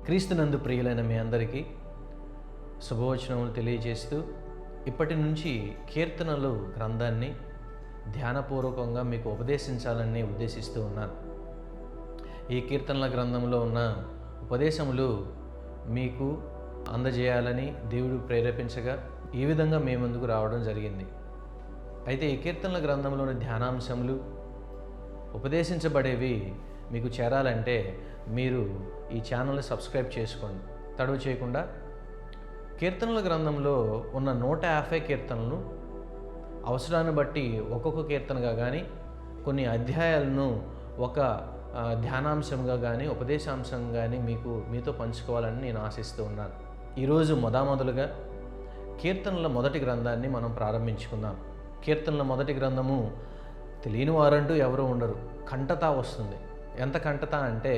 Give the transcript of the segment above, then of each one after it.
క్రీస్తునందు ప్రియులైన మీ అందరికీ శుభవచనములు తెలియజేస్తూ ఇప్పటి నుంచి కీర్తనలు గ్రంథాన్ని ధ్యానపూర్వకంగా మీకు ఉపదేశించాలని ఉద్దేశిస్తూ ఉన్నాను. ఈ కీర్తనల గ్రంథంలో ఉన్న ఉపదేశములు మీకు అందజేయాలని దేవుడు ప్రేరేపించగా ఈ విధంగా మీ ముందుకు రావడం జరిగింది. అయితే ఈ కీర్తనల గ్రంథంలోని ధ్యానాంశములు ఉపదేశించబడేవి మీకు చేరాలంటే మీరు ఈ ఛానల్ని సబ్స్క్రైబ్ చేసుకోండి. తడువు చేయకుండా కీర్తనల గ్రంథంలో ఉన్న 150 కీర్తనలను అవసరాన్ని బట్టి ఒక్కొక్క కీర్తనగా కానీ కొన్ని అధ్యాయాలను ఒక ధ్యానాంశంగా కానీ ఉపదేశాంశంగా కానీ మీతో పంచుకోవాలని నేను ఆశిస్తూ ఉన్నాను. ఈరోజు మొదలుగా కీర్తనల మొదటి గ్రంథాన్ని మనం ప్రారంభించుకుందాం. కీర్తనల మొదటి గ్రంథము తెలియని వారంటూ ఎవరు ఉండరు. కంటత వస్తుంది. ఎంత కంటత అంటే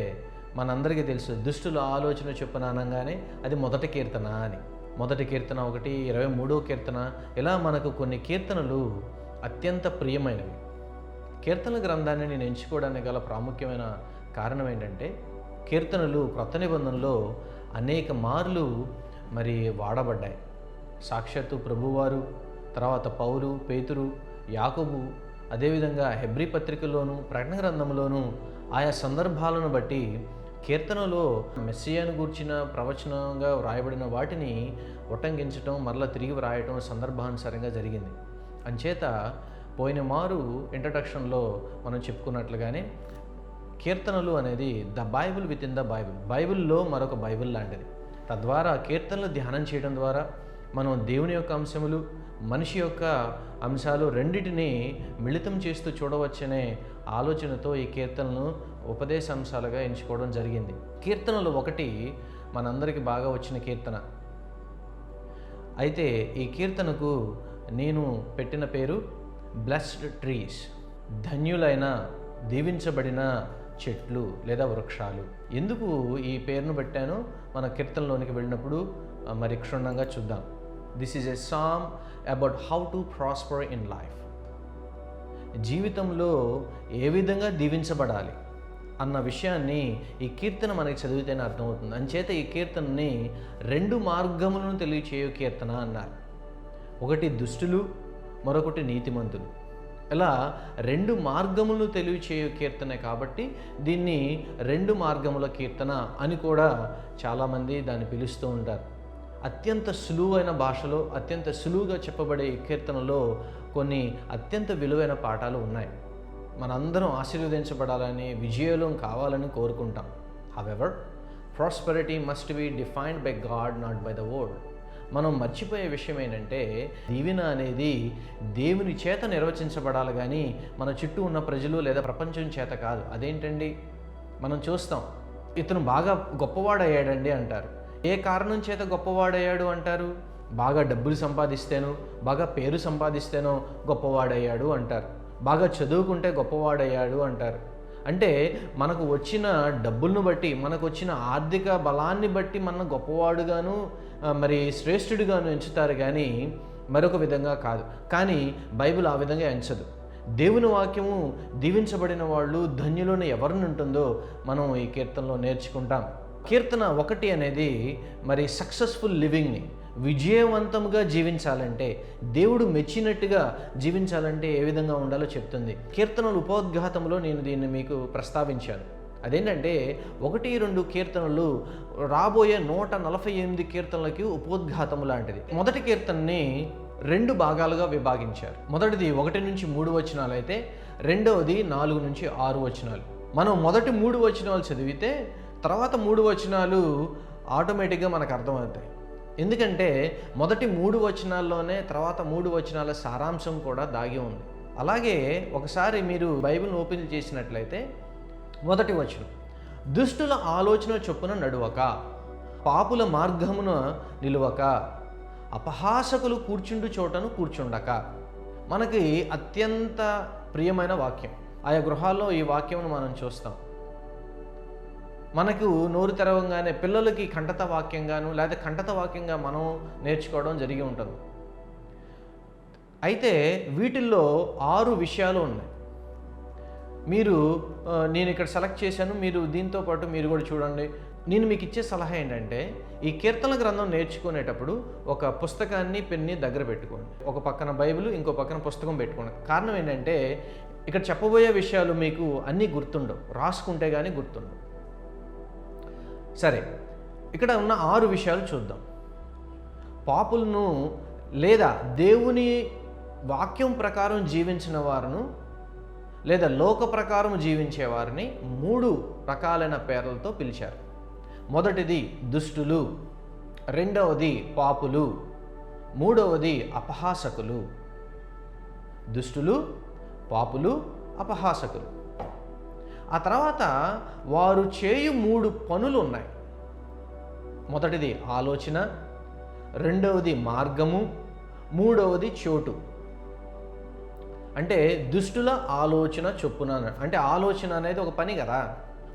మనందరికీ తెలుసు, దుష్టుల ఆలోచన చొప్పున అనగానే అది మొదటి కీర్తన అని. మొదటి కీర్తన 1, 23వ కీర్తన, ఇలా మనకు కొన్ని కీర్తనలు అత్యంత ప్రియమైనవి. కీర్తనల గ్రంథాన్ని నేను ఎంచుకోవడానికి గల ప్రాముఖ్యమైన కారణం ఏంటంటే, కీర్తనలు క్రొత్త నిబంధనలో అనేక మార్లు వాడబడ్డాయి. సాక్షాత్తు ప్రభువారు, తర్వాత పౌలు, పేతురు, యాకోబు, అదేవిధంగా హెబ్రీ పత్రికలోను ప్రకటన గ్రంథంలోనూ ఆయా సందర్భాలను బట్టి కీర్తనలో మెస్సియాను గూర్చిన ప్రవచనంగా వ్రాయబడిన వాటిని ఉటంకించటం, మరలా తిరిగి వ్రాయటం సందర్భానుసారంగా జరిగింది. అంచేత పోయిన మారు ఇంట్రడక్షన్లో మనం చెప్పుకున్నట్లుగానే కీర్తనలు అనేది the Bible with in the Bible, బైబిల్లో మరొక బైబిల్ లాంటిది. తద్వారా కీర్తనలు ధ్యానం చేయడం ద్వారా మనం దేవుని యొక్క అంశములు, మనిషి యొక్క అంశాలు రెండిటిని మిళితం చేస్తూ చూడవచ్చనే ఆలోచనతో ఈ కీర్తనలను ఉపదేశాంశాలుగా ఎంచుకోవడం జరిగింది. కీర్తనలు 1 మనందరికీ బాగా వచ్చిన కీర్తన. అయితే ఈ కీర్తనకు నేను పెట్టిన పేరు బ్లెస్డ్ ట్రీస్, ధన్యులైన దీవించబడిన చెట్లు లేదా వృక్షాలు. ఎందుకు ఈ పేరును పెట్టానో మన కీర్తనలోనికి వెళ్ళినప్పుడు క్షుణ్ణంగా చూద్దాం. This is a psalm about how to prosper in life. జీవితంలో ఏ విధంగా దీవించబడాలి అన్న విషయాన్ని ఈ కీర్తన మనకి చదివితేనే అర్థమవుతుంది. అంచేత ఈ కీర్తనని 2 మార్గములను తెలియచేయు కీర్తన అన్నారు. ఒకటి దుష్టులు, మరొకటి నీతిమంతులు. ఇలా 2 మార్గములను తెలియచేయు కీర్తనే కాబట్టి దీన్ని 2 మార్గముల కీర్తన అని కూడా చాలామంది దాన్ని పిలుస్తూ ఉంటారు. అత్యంత సులువైన భాషలో అత్యంత సులువుగా చెప్పబడే ఈ కీర్తనలో కొన్ని అత్యంత విలువైన పాఠాలు ఉన్నాయి. మనందరం ఆశీర్వదించబడాలని, విజయం కావాలని కోరుకుంటాం. However, prosperity must be defined by God, not by the world. మనం మర్చిపోయే విషయం ఏంటంటే, దీవెన అనేది దేవుని చేత నిర్వచించబడాలి కానీ మన చుట్టూ ఉన్న ప్రజలు లేదా ప్రపంచం చేత కాదు. అదేంటండి, మనం చూస్తాం, ఇతను బాగా గొప్పవాడయ్యాడండి అంటారు. ఏ కారణం చేత గొప్పవాడయ్యాడు అంటారు? బాగా డబ్బులు సంపాదిస్తేనో, బాగా పేరు సంపాదిస్తేనో గొప్పవాడయ్యాడు అంటారు. బాగా చదువుకుంటే గొప్పవాడయ్యాడు అంటారు. అంటే మనకు వచ్చిన డబ్బులను బట్టి, మనకు వచ్చిన ఆర్థిక బలాన్ని బట్టి మన గొప్పవాడుగాను శ్రేష్ఠుడిగాను ఎంచుతారు కానీ మరొక విధంగా కాదు. కానీ బైబిల్ ఆ విధంగా ఎంచదు. దేవుని వాక్యము దీవించబడిన వాళ్ళు ధన్యులను ఎవరిని ఉంటుందో మనం ఈ కీర్తనలో నేర్చుకుంటాం. కీర్తన 1 అనేది సక్సెస్ఫుల్ లివింగ్ని, విజయవంతంగా జీవించాలంటే, దేవుడు మెచ్చినట్టుగా జీవించాలంటే ఏ విధంగా ఉండాలో చెప్తుంది. కీర్తనలు ఉపోద్ఘాతంలో నేను దీన్ని మీకు ప్రస్తావించాను. అదేంటంటే 1, 2 కీర్తనలు రాబోయే 148 కీర్తనలకి ఉపోద్ఘాతము లాంటిది. మొదటి కీర్తనని 2 భాగాలుగా విభాగించారు. మొదటిది 1 నుంచి 3 వచనాలు అయితే, రెండవది 4 నుంచి 6 వచనాలు. మనం మొదటి 3 వచనాలు చదివితే తర్వాత 3 వచనాలు ఆటోమేటిక్గా మనకు అర్థమవుతాయి. ఎందుకంటే మొదటి 3 వచనాల్లోనే తర్వాత 3 వచనాల సారాంశం కూడా దాగి ఉంది. అలాగే ఒకసారి మీరు బైబిల్ ఓపెన్ చేసినట్లయితే మొదటి వచనం, దుష్టుల ఆలోచన చొప్పున నడువక, పాపుల మార్గమున నిలువక, అపహాసకులు కూర్చుండు చోటను కూర్చుండక. మనకి అత్యంత ప్రియమైన వాక్యం. ఆయా గృహాల్లో ఈ వాక్యమును మనం చూస్తాం. మనకు నోరు తెరవంగానే పిల్లలకి కంటత వాక్యంగాను లేదా కంటత వాక్యంగా మనం నేర్చుకోవడం జరిగి ఉంటుంది. అయితే వీటిల్లో 6 విషయాలు ఉన్నాయి. మీరు నేను ఇక్కడ సెలెక్ట్ చేశాను, మీరు దీంతో పాటు మీరు కూడా చూడండి. నేను మీకు ఇచ్చే సలహా ఏంటంటే, ఈ కీర్తన గ్రంథం నేర్చుకునేటప్పుడు ఒక పుస్తకాన్ని, పెన్ని దగ్గర పెట్టుకోండి. ఒక పక్కన బైబిల్, ఇంకో పక్కన పుస్తకం పెట్టుకోండి. కారణం ఏంటంటే, ఇక్కడ చెప్పబోయే విషయాలు మీకు అన్నీ గుర్తుండవు, రాసుకుంటే కానీ గుర్తుండవు. సరే, ఇక్కడ ఉన్న 6 విషయాలు చూద్దాం. పాపులను లేదా దేవుని వాక్యం ప్రకారం జీవించిన వారును లేదా లోక ప్రకారం జీవించే వారిని 3 రకాలైన పేర్లతో పిలిచారు. మొదటిది దుష్టులు, రెండవది పాపులు, మూడవది అపహాసకులు. దుష్టులు, పాపులు, అపహాసకులు. ఆ తర్వాత వారు చేయు 3 పనులు ఉన్నాయి. మొదటిది ఆలోచన, రెండవది మార్గము, మూడవది చోటు. అంటే దుష్టుల ఆలోచన చొప్పున, అంటే ఆలోచన అనేది ఒక పని కదా.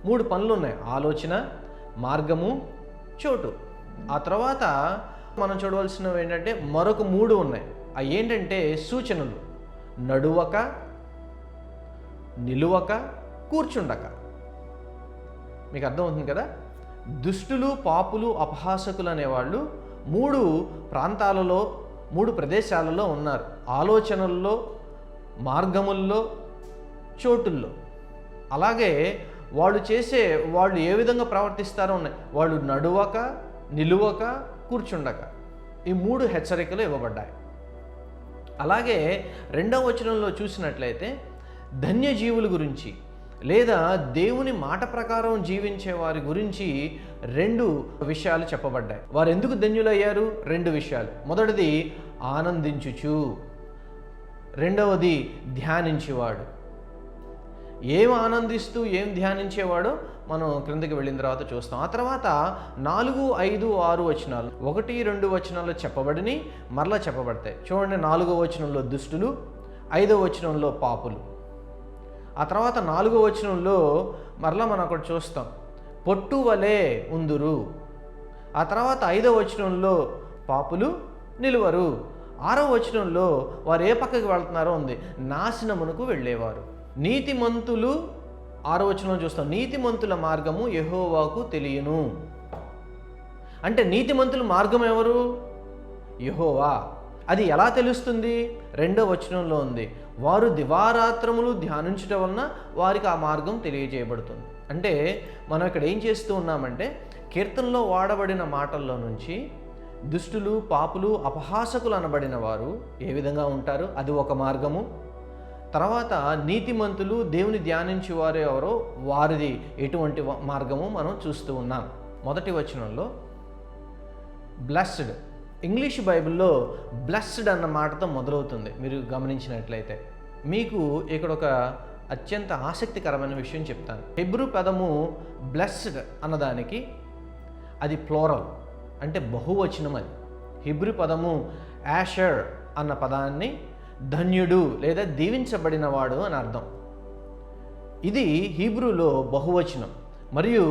3 పనులు ఉన్నాయి: ఆలోచన, మార్గము, చోటు. ఆ తర్వాత మనం చూడవలసినవి ఏంటంటే మరొక 3 ఉన్నాయి. అవి ఏంటంటే సూచనలు: నడువక, నిలువక, కూర్చుండక. మీకు అర్థమవుతుంది కదా. దుష్టులు, పాపులు, అపహాసకులు అనేవాళ్ళు 3 ప్రాంతాలలో, 3 ప్రదేశాలలో ఉన్నారు: ఆలోచనల్లో, మార్గముల్లో, చోటుల్లో. అలాగే వాళ్ళు ఏ విధంగా ప్రవర్తిస్తారో ఉన్నాయి. వాళ్ళు నడువక, నిలువక, కూర్చుండక. ఈ 3 హెచ్చరికలు ఇవ్వబడ్డాయి. అలాగే 2వ వచనంలో చూసినట్లయితే ధన్యజీవుల గురించి లేదా దేవుని మాట ప్రకారం జీవించే వారి గురించి 2 విషయాలు చెప్పబడ్డాయి. వారు ఎందుకు ధన్యులయ్యారు? 2 విషయాలు. మొదటిది ఆనందించుచు, రెండవది ధ్యానించేవాడు. ఏం ఆనందిస్తూ ఏం ధ్యానించేవాడో మనం క్రిందకి వెళ్ళిన తర్వాత చూస్తాం. ఆ తర్వాత 4, 5, 6 వచనాలు, 1, 2 వచనాల్లో చెప్పబడిని మరలా చెప్పబడతాయి. చూడండి, 4వ వచనంలో దుష్టులు, 5వ వచనంలో పాపులు. ఆ తర్వాత 4వ వచనంలో మరలా మనం అక్కడ చూస్తాం, పొట్టు వలె ఉందురు. ఆ తర్వాత 5వ వచనంలో పాపులు నిలువరు. 6వ వచనంలో వారు ఏ పక్కకి వెళ్తున్నారో ఉంది, నాశనమునకు వెళ్ళేవారు. నీతిమంతులు, 6వ వచనంలో చూస్తాం, నీతిమంతుల మార్గము యెహోవాకు తెలియను. అంటే నీతిమంతుల మార్గం ఎవరు? యెహోవా. అది ఎలా తెలుస్తుంది? 2వ వచనంలో ఉంది, వారు దివారాత్రములు ధ్యానించడం వలన వారికి ఆ మార్గం తెలియజేయబడుతుంది. అంటే మనం ఇక్కడ ఏం చేస్తూ ఉన్నామంటే, కీర్తనలో వాడబడిన మాటల్లో నుంచి దుష్టులు, పాపులు, అపహాసకులు అనబడిన వారు ఏ విధంగా ఉంటారు, అది ఒక మార్గము. తర్వాత నీతిమంతులు, దేవుని ధ్యానించే వారు ఎవరో వారిది ఎటువంటి మార్గము మనం చూస్తూ ఉన్నాం. మొదటి వచనంలో బ్లెస్డ్, ఇంగ్లీష్ బైబిల్లో బ్లెస్డ్ అన్న మాటతో మొదలవుతుంది. మీరు గమనించినట్లయితే మీకు ఇక్కడ ఒక అత్యంత ఆసక్తికరమైన విషయం చెప్తాను. హెబ్రూ పదము బ్లెస్డ్ అన్నదానికి అది ప్లోరల్, అంటే బహువచనం. అది హెబ్రూ పదము యాషర్ అన్న పదాన్ని ధన్యుడు లేదా దీవించబడినవాడు అని అర్థం. ఇది హీబ్రూలో బహువచనం. మరియు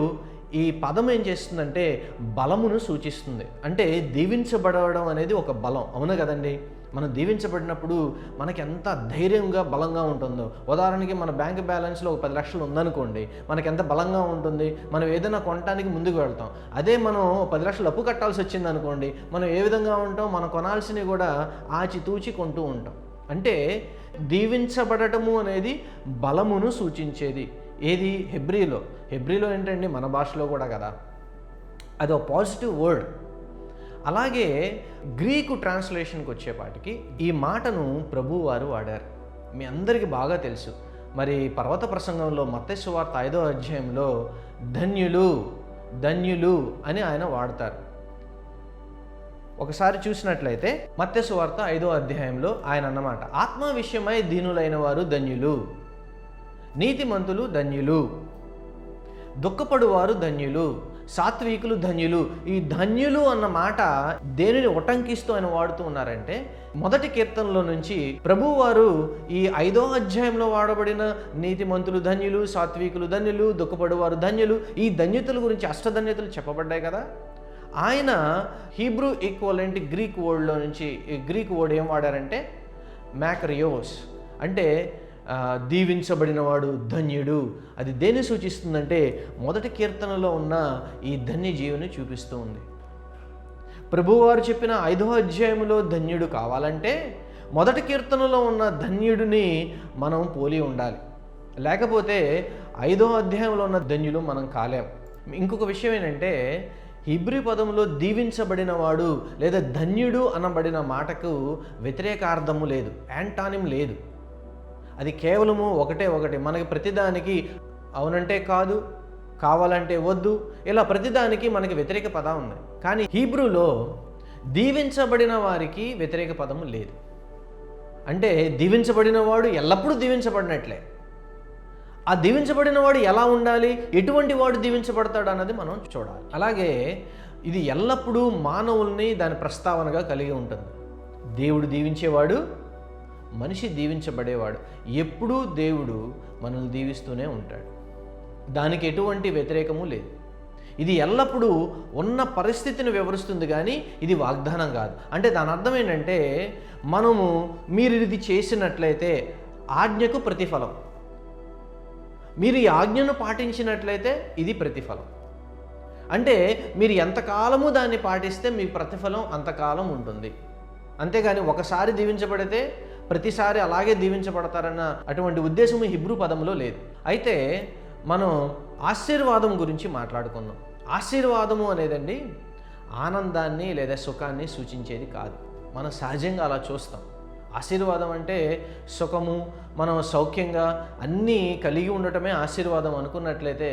ఈ పదం ఏం చేస్తుందంటే బలమును సూచిస్తుంది. అంటే దీవించబడడం అనేది ఒక బలం, అవును కదండి. మనం దీవించబడినప్పుడు మనకి ఎంత ధైర్యంగా, బలంగా ఉంటుందో. ఉదాహరణకి మన బ్యాంక్ బ్యాలెన్స్లో ఒక 10 లక్షలు ఉందనుకోండి, మనకి ఎంత బలంగా ఉంటుంది. మనం ఏదైనా కొనడానికి ముందుకు వెళ్తాం. అదే మనం 10 లక్షలు అప్పు కట్టాల్సి వచ్చింది అనుకోండి, మనం ఏ విధంగా ఉంటాం, మనం కొనాల్సినవి కూడా ఆచితూచి కొంటూ ఉంటాం. అంటే దీవించబడటము అనేది బలమును సూచించేది. ఏది? హెబ్రీలో ఏంటండి, మన భాషలో కూడా కదా, అది ఒక పాజిటివ్ వర్డ్. అలాగే గ్రీకు ట్రాన్స్లేషన్కి వచ్చేపాటికి ఈ మాటను ప్రభువారు వాడారు. మీ అందరికీ బాగా తెలుసు. మరి పర్వత ప్రసంగంలో మత్తయి సువార్త 5వ అధ్యాయంలో ధన్యులు, ధన్యులు అని ఆయన వాడతారు. ఒకసారి చూసినట్లయితే మత్తయి సువార్త 5వ అధ్యాయంలో ఆయన అన్నమాట, ఆత్మ విషయమై దీనులైన వారు ధన్యులు, నీతిమంతులు ధన్యులు, దుఃఖపడువారు ధన్యులు, సాత్వికులు ధన్యులు. ఈ ధన్యులు అన్న మాట దేనిని ఉటంకిస్తూ ఆయన వాడుతూ ఉన్నారంటే, మొదటి కీర్తనలో నుంచి ప్రభువారు ఈ 5వ అధ్యాయంలో వాడబడిన నీతిమంతులు ధన్యులు, సాత్వికులు ధన్యులు, దుఃఖపడువారు ధన్యులు, ఈ ధన్యతల గురించి అష్టధన్యతలు చెప్పబడ్డాయి కదా. ఆయన హీబ్రూ ఈక్వలెంట్ గ్రీక్ వర్డ్లో నుంచి, ఈ గ్రీక్ వర్డ్ ఏం వాడారంటే మ్యాక్రియోస్, అంటే దీవించబడినవాడు ధన్యుడు, అది దేన్ని సూచిస్తుందంటే మొదటి కీర్తనలో ఉన్న ఈ ధన్య జీవిని చూపిస్తూ ఉంది. ప్రభువారు చెప్పిన 5వ అధ్యాయంలో ధన్యుడు కావాలంటే మొదటి కీర్తనలో ఉన్న ధన్యుడిని మనం పోలి ఉండాలి. లేకపోతే 5వ అధ్యాయంలో ఉన్న ధన్యులు మనం కాలేం. ఇంకొక విషయం ఏంటంటే హీబ్రూ పదంలో దీవించబడిన వాడు లేదా ధన్యుడు అనబడిన మాటకు వ్యతిరేకార్థము లేదు, యాంటానిమ్ లేదు. అది కేవలము ఒకటి. మనకి ప్రతిదానికి అవునంటే కాదు, కావాలంటే వద్దు, ఇలా ప్రతిదానికి మనకి వ్యతిరేక పదం ఉంది. కానీ హీబ్రూలో దీవించబడిన వారికి వ్యతిరేక పదము లేదు. అంటే దీవించబడిన వాడు ఎల్లప్పుడూ దీవించబడినట్లే. ఆ దీవించబడిన వాడు ఎలా ఉండాలి, ఎటువంటి వాడు దీవించబడతాడు అన్నది మనం చూడాలి. అలాగే ఇది ఎల్లప్పుడూ మానవుల్ని దాని ప్రస్తావనగా కలిగి ఉంటుంది. దేవుడు దీవించేవాడు, మనిషి దీవించబడేవాడు. ఎప్పుడూ దేవుడు మనల్ని దీవిస్తూనే ఉంటాడు. దానికి ఎటువంటి వ్యతిరేకము లేదు. ఇది ఎల్లప్పుడూ ఉన్న పరిస్థితిని వివరిస్తుంది కానీ ఇది వాగ్దానం కాదు. అంటే దాని అర్థం ఏంటంటే మీరు ఇది చేసినట్లయితే ఆజ్ఞకు ప్రతిఫలం, మీరు ఈ ఆజ్ఞను పాటించినట్లయితే ఇది ప్రతిఫలం. అంటే మీరు ఎంతకాలము దాన్ని పాటిస్తే మీ ప్రతిఫలం అంతకాలం ఉంటుంది. అంతేగాని ఒకసారి దీవించబడితే ప్రతిసారి అలాగే దీవించబడతారన్న అటువంటి ఉద్దేశము హీబ్రూ పదంలో లేదు. అయితే మనం ఆశీర్వాదం గురించి మాట్లాడుకుందాం. ఆశీర్వాదము అనేదండి ఆనందాన్ని లేదా సుఖాన్ని సూచించేది కాదు. మనం సహజంగా అలా చూస్తాం. ఆశీర్వాదం అంటే సుఖము, మనం సౌఖ్యంగా అన్నీ కలిగి ఉండటమే ఆశీర్వాదం అనుకున్నట్లయితే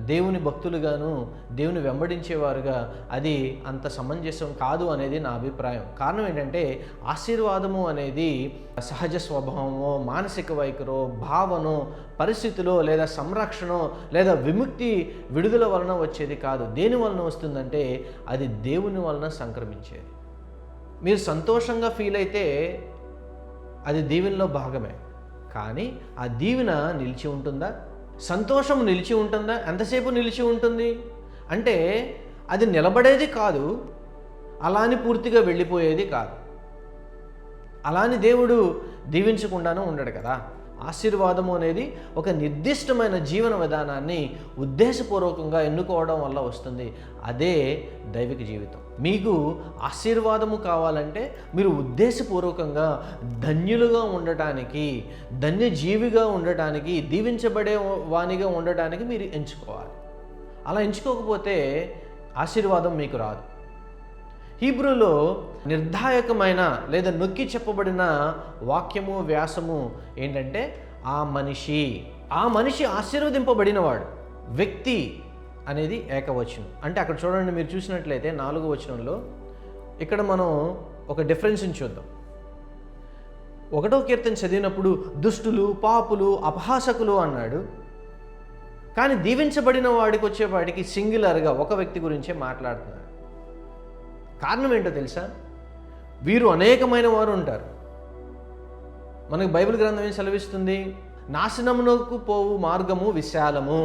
దేవుని భక్తులుగాను దేవుని వెంబడించేవారుగా అది అంత సమంజసం కాదు అనేది నా అభిప్రాయం. కారణం ఏంటంటే ఆశీర్వాదము అనేది సహజ స్వభావమో, మానసిక వైఖరో, భావనో, పరిస్థితిలో లేదా సంరక్షణ లేదా విముక్తి విడుదల వలన వచ్చేది కాదు. దేని వలన వస్తుందంటే అది దేవుని వలన సంక్రమించేది. మీరు సంతోషంగా ఫీల్ అయితే అది దీవెనలో భాగమే. కానీ ఆ దీవెన నిలిచి ఉంటుందా? సంతోషం నిలిచి ఉంటుందా? ఎంతసేపు నిలిచి ఉంటుంది అంటే అది నిలబడేది కాదు, అలాని పూర్తిగా వెళ్ళిపోయేది కాదు. అలాని దేవుడు దీవించకుండానూ ఉండడు కదా. ఆశీర్వాదము అనేది ఒక నిర్దిష్టమైన జీవన విధానాన్ని ఉద్దేశపూర్వకంగా ఎన్నుకోవడం వల్ల వస్తుంది. అదే దైవిక జీవితం. మీకు ఆశీర్వాదము కావాలంటే మీరు ఉద్దేశపూర్వకంగా ధన్యులుగా ఉండటానికి, ధన్యజీవిగా ఉండటానికి, దీవించబడే వానిగా ఉండటానికి మీరు ఎంచుకోవాలి. అలా ఎంచుకోకపోతే ఆశీర్వాదం మీకు రాదు. హీబ్రూలో నిర్ధాయకమైన లేదా నొక్కి చెప్పబడిన వాక్యము, వ్యాసము ఏంటంటే ఆ మనిషి ఆశీర్వదింపబడినవాడు. వ్యక్తి అనేది ఏకవచనం. అంటే అక్కడ చూడండి, మీరు చూసినట్లయితే 4వ వచనంలో ఇక్కడ మనం ఒక డిఫరెన్స్ని చూద్దాం. 1వ కీర్తన చదివినప్పుడు దుష్టులు, పాపులు, అపహాసకులు అన్నాడు. కానీ దీవించబడిన వాడికి వచ్చేవాడికి సింగులర్గా ఒక వ్యక్తి గురించే మాట్లాడుతున్నాడు. కారణం ఏంటో తెలుసా? వీరు అనేకమైన వారు ఉంటారు. మనకు బైబిల్ గ్రంథం ఏం సెలవిస్తుంది? నాశనమునకు పోవు మార్గము విశాలము,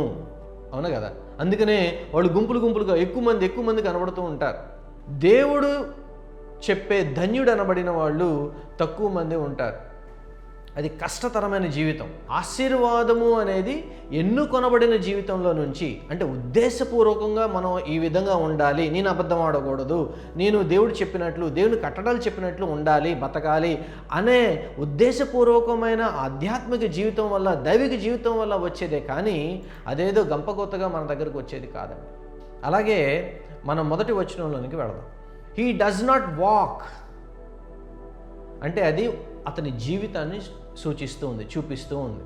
అవును కదా. అందుకనే వాళ్ళు గుంపులుగా ఎక్కువ మంది కనబడుతూ ఉంటారు. దేవుడు చెప్పే ధన్యుడు అనబడిన వాళ్ళు తక్కువ మంది ఉంటారు. అది కష్టతరమైన జీవితం. ఆశీర్వాదము అనేది ఎన్నుకొనబడిన జీవితంలో నుంచి, అంటే ఉద్దేశపూర్వకంగా మనం ఈ విధంగా ఉండాలి, నేను అబద్ధం ఆడకూడదు, నేను దేవుడు చెప్పినట్లు, దేవుని కట్టడాలు చెప్పినట్లు ఉండాలి, బతకాలి అనే ఉద్దేశపూర్వకమైన ఆధ్యాత్మిక జీవితం వల్ల, దైవిక జీవితం వల్ల వచ్చేదే కానీ అదేదో గంపగొత్తగా మన దగ్గరకు వచ్చేది కాదండి. అలాగే మనం మొదటి వచనంలోనికి వెళదాం. హీ డస్ నాట్ వాక్ అంటే అది అతని జీవితాన్ని చూపిస్తూ ఉంది.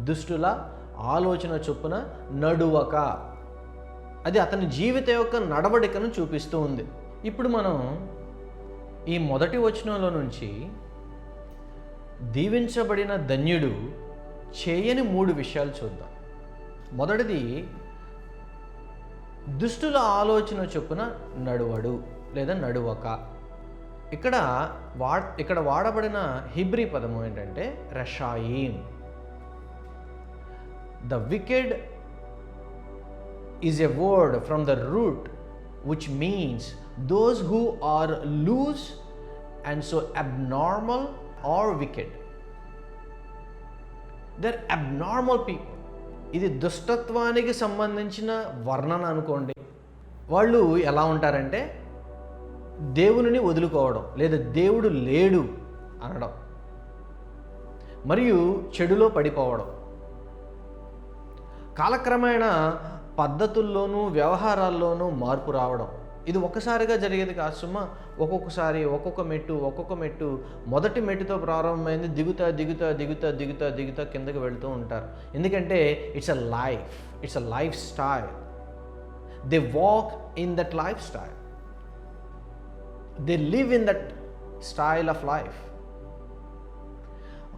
దుష్టుల ఆలోచన చొప్పున నడువక, అది అతని జీవిత యొక్క నడవడికను చూపిస్తూ ఉంది. ఇప్పుడు మనం ఈ మొదటి వచనంలో నుంచి దీవించబడిన ధన్యుడు చేయని 3 విషయాలు చూద్దాం. మొదటిది, దుష్టుల ఆలోచన చొప్పున నడువడు లేదా నడువక. ఇక్కడ వాడబడిన హీబ్రీ పదము ఏంటంటే రషాయిమ్. The wicked is a word from the root which means those who are loose and so abnormal or wicked. Their abnormal people. ఇది దుష్టత్వానికి సంబంధించిన వర్ణన అనుకోండి. వాళ్ళు ఎలా ఉంటారంటే దేవునిని వదులుకోవడం, లేదా దేవుడు లేడు అనడం, మరియు చెడులో పడిపోవడం, కాలక్రమేణా పద్ధతుల్లోనూ వ్యవహారాల్లోనూ మార్పు రావడం. ఇది ఒక్కసారిగా జరిగేది కాదు సుమా. ఒక్కొక్కసారి ఒక్కొక్క మెట్టు మొదటి మెట్టుతో ప్రారంభమైంది, దిగుతా కిందకి వెళుతూ ఉంటారు. ఎందుకంటే it's a life style. They walk in that life style, they live in that style of life.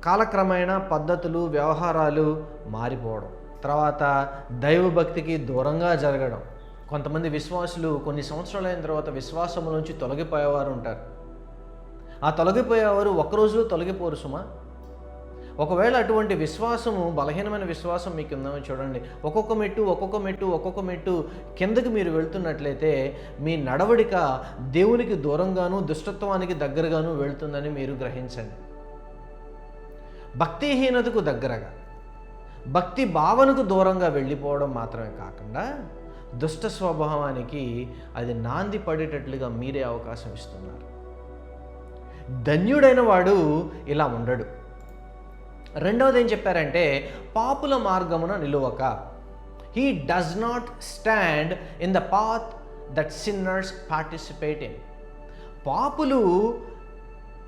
కాలక్రమేణా పద్ధతులు వ్యవహారాలు మారిపోవడం, తర్వాత దైవభక్తికి దూరంగా జరగడం. కొంతమంది విశ్వాసులు కొన్ని సంవత్సరాలైన తర్వాత విశ్వాసం నుంచి తొలగిపోయేవారు ఉంటారు. ఆ తొలగిపోయేవారు ఒక్కరోజులో తొలగిపోరు సుమా. ఒకవేళ అటువంటి విశ్వాసము, బలహీనమైన విశ్వాసం మీకు ఉందని చూడండి, ఒక్కొక్క మెట్టు కిందకి మీరు వెళ్తున్నట్లయితే మీ నడవడిక దేవునికి దూరంగాను దుష్టత్వానికి దగ్గరగాను వెళ్తుందని మీరు గ్రహించండి. భక్తిహీనతకు దగ్గరగా, భక్తి భావనకు దూరంగా వెళ్ళిపోవడం మాత్రమే కాకుండా దుష్ట స్వభావానికి అది నాంది పడేటట్లుగా మీరే అవకాశం ఇస్తున్నారు. ధన్యుడైన వాడు ఇలా ఉండడు. రెండవది ఏం చెప్పారంటే పాపుల మార్గమున నిలువక. He does not stand in the path that sinners participate in.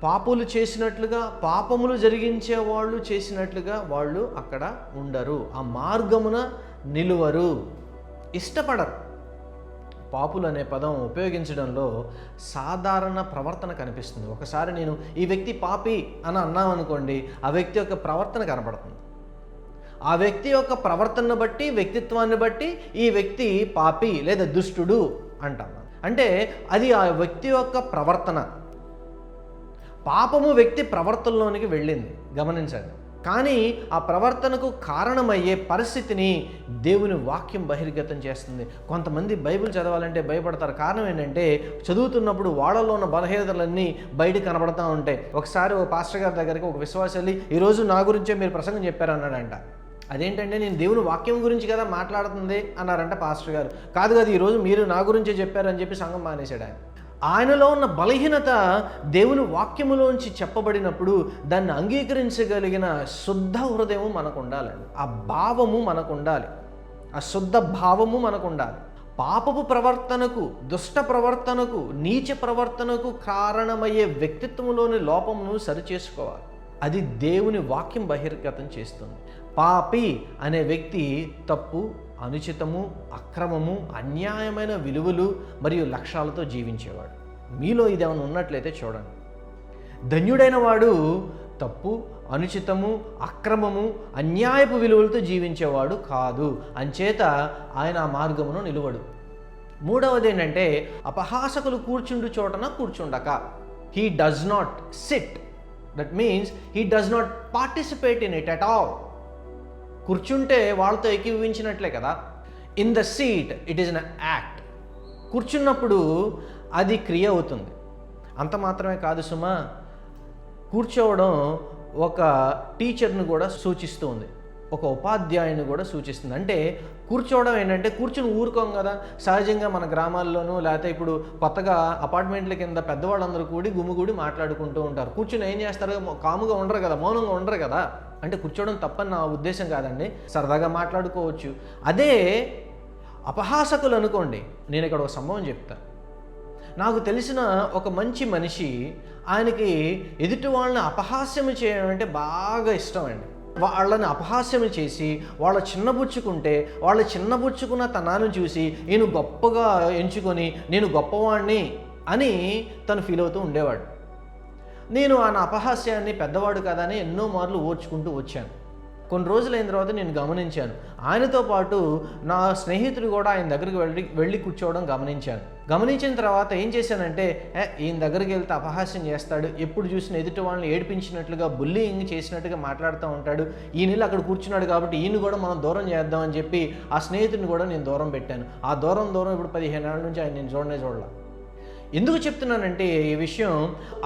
పాపులు చేసినట్లుగా, పాపములు జరిగించే వాళ్ళు చేసినట్లుగా వాళ్ళు అక్కడ ఉండరు. ఆ మార్గమున నిలువరు, ఇష్టపడరు. పాపులు అనే పదం ఉపయోగించడంలో సాధారణ ప్రవర్తన కనిపిస్తుంది. ఒకసారి నేను ఈ వ్యక్తి పాపి అని అన్నామనుకోండి, ఆ వ్యక్తి యొక్క ప్రవర్తన కనబడుతుంది. ఆ వ్యక్తి యొక్క ప్రవర్తనను బట్టి, వ్యక్తిత్వాన్ని బట్టి ఈ వ్యక్తి పాపి లేదా దుష్టుడు అంటాం. అంటే అది ఆ వ్యక్తి యొక్క ప్రవర్తన. పాపము వ్యక్తి ప్రవర్తనలోనికి వెళ్ళింది, గమనించండి. కానీ ఆ ప్రవర్తనకు కారణమయ్యే పరిస్థితిని దేవుని వాక్యం బహిర్గతం చేస్తుంది. కొంతమంది బైబిల్ చదవాలంటే భయపడతారు. కారణం ఏంటంటే చదువుతున్నప్పుడు వాళ్ళలో ఉన్న బలహీనతలన్నీ బయట కనబడతా ఉంటాయి. ఒకసారి ఓ పాస్టర్ గారి దగ్గరికి ఒక విశ్వాసి వెళ్ళి, ఈరోజు నా గురించే మీరు ప్రసంగం చెప్పారు అన్నాడంట. అదేంటంటే నేను దేవుని వాక్యం గురించి కదా మాట్లాడుతుంది అన్నారంట పాస్టర్ గారు. కాదు ఈరోజు మీరు నా గురించే చెప్పారని చెప్పి సంఘం మానేశాడు ఆయన. ఆయనలో ఉన్న బలహీనత దేవుని వాక్యములోంచి చెప్పబడినప్పుడు దాన్ని అంగీకరించగలిగిన శుద్ధ హృదయము మనకు ఉండాలండి. ఆ భావము మనకు ఉండాలి, ఆ శుద్ధ భావము మనకు ఉండాలి. పాపపు ప్రవర్తనకు, దుష్ట ప్రవర్తనకు, నీచ ప్రవర్తనకు కారణమయ్యే వ్యక్తిత్వంలోని లోపమును సరిచేసుకోవాలి. అది దేవుని వాక్యం బహిర్గతం చేస్తుంది. పాపి అనే వ్యక్తి తప్పు, అనుచితము, అక్రమము, అన్యాయమైన విలువలు మరియు లక్ష్యాలతో జీవించేవాడు. మీలో ఇదేమైనా ఉన్నట్లయితే చూడండి. ధన్యుడైన వాడు తప్పు, అనుచితము, అక్రమము, అన్యాయపు విలువలతో జీవించేవాడు కాదు. అంచేత ఆయన ఆ మార్గమును నిలువడు. మూడవది ఏంటంటే అపహాసకులు కూర్చుండు చోటన కూర్చుండక. He does not sit, that means he does not participate in it at all. కూర్చుంటే వాళ్ళతో ఏకీభవించినట్లే కదా. In the seat it is an act. కూర్చున్నప్పుడు అది క్రియ అవుతుంది. అంత మాత్రమే కాదు సుమా, కూర్చోవడం ఒక టీచర్ను కూడా సూచిస్తుంది, ఒక ఉపాధ్యాయుని కూడా సూచిస్తుంది. అంటే కూర్చోవడం ఏంటంటే కూర్చుని ఊరుకోం కదా. సహజంగా మన గ్రామాల్లోనూ లేకపోతే ఇప్పుడు కొత్తగా అపార్ట్మెంట్ల కింద పెద్దవాళ్ళందరూ కూడి గుమిగూడి మాట్లాడుకుంటూ ఉంటారు. కూర్చుని ఏం చేస్తారు, కాముగా ఉండరు కదా, మౌనంగా ఉండరు కదా. అంటే కూర్చోవడం తప్పని నా ఉద్దేశం కాదండి, సరదాగా మాట్లాడుకోవచ్చు. అదే అపహాసకులు అనుకోండి. నేను ఇక్కడ ఒక సంభవం చెప్తాను. నాకు తెలిసిన ఒక మంచి మనిషి, ఆయనకి ఎదుటి వాళ్ళని అపహాస్యం చేయడం అంటే బాగా ఇష్టం అండి. వాళ్ళని అపహాస్యం చేసి వాళ్ళ చిన్నబుచ్చుకుంటే, వాళ్ళ చిన్నబుచ్చుకున్న తనాన్ని చూసి ఈయన గొప్పగా ఎంచుకొని నేను గొప్పవాడిని అని తను ఫీల్ అవుతూ ఉండేవాడు. నేను ఆయన అపహాస్యాన్ని పెద్దవాడు కదా అని ఎన్నో మార్లు ఓర్చుకుంటూ వచ్చాను. కొన్ని రోజులైన తర్వాత నేను గమనించాను, ఆయనతో పాటు నా స్నేహితుడు కూడా ఆయన దగ్గరికి వెళ్ళి కూర్చోవడం గమనించిన తర్వాత ఏం చేశానంటే, ఈయన దగ్గరికి వెళ్తే అపహాస్యం చేస్తాడు, ఎప్పుడు చూసిన ఎదుటి వాళ్ళని ఏడిపించినట్లుగా, బుల్లింగ్ చేసినట్టుగా మాట్లాడుతూ ఉంటాడు, ఈయన అక్కడ కూర్చున్నాడు కాబట్టి ఈయన కూడా మనం దూరం చేద్దామని చెప్పి ఆ స్నేహితుడిని కూడా నేను దూరం పెట్టాను. ఆ దూరం ఇప్పుడు 15 ఏళ్ళ నుంచి ఆయన నేను చూడలే. ఎందుకు చెప్తున్నానంటే ఈ విషయం,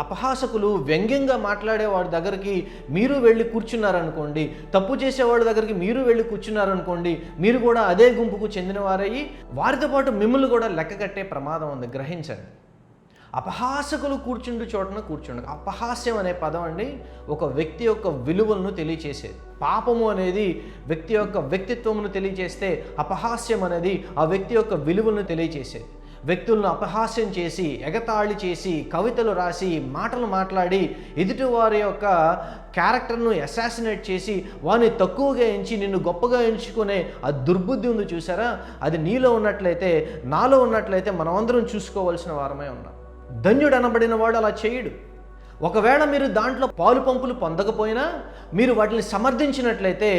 అపహాసకులు వ్యంగ్యంగా మాట్లాడే వాడి దగ్గరికి మీరు వెళ్ళి కూర్చున్నారనుకోండి, తప్పు చేసేవాడి దగ్గరికి మీరు వెళ్ళి కూర్చున్నారనుకోండి, మీరు కూడా అదే గుంపుకు చెందిన వారయ్యి వారితో పాటు మిమ్మల్ని కూడా లెక్క కట్టే ప్రమాదం ఉంది. గ్రహించండి. అపహాసకులు కూర్చుండు చోటన కూర్చుండక. అపహాస్యం అనే పదం అండి ఒక వ్యక్తి యొక్క విలువలను తెలియచేసేది. పాపము అనేది వ్యక్తి యొక్క వ్యక్తిత్వమును తెలియచేస్తే, అపహాస్యం అనేది ఆ వ్యక్తి యొక్క విలువలను తెలియచేసేది. వ్యక్తులను అపహాస్యం చేసి, ఎగతాళి చేసి, కవితలు రాసి, మాటలు మాట్లాడి, ఎదుటివారి యొక్క క్యారెక్టర్ను అసాసినేట్ చేసి, వారిని తక్కువగా ఎంచి నిన్ను గొప్పగా ఎంచుకునే ఆ దుర్బుద్ధి ఉంది చూసారా, అది నీలో ఉన్నట్లయితే, నాలో ఉన్నట్లయితే మనమందరం చూసుకోవాల్సిన వారమే ఉన్నాం. ధన్యుడు అనబడిన వాడు అలా చేయడు. ఒకవేళ మీరు దాంట్లో పాలు పంపులు పొందకపోయినా మీరు వాటిని సమర్థించినట్లయితే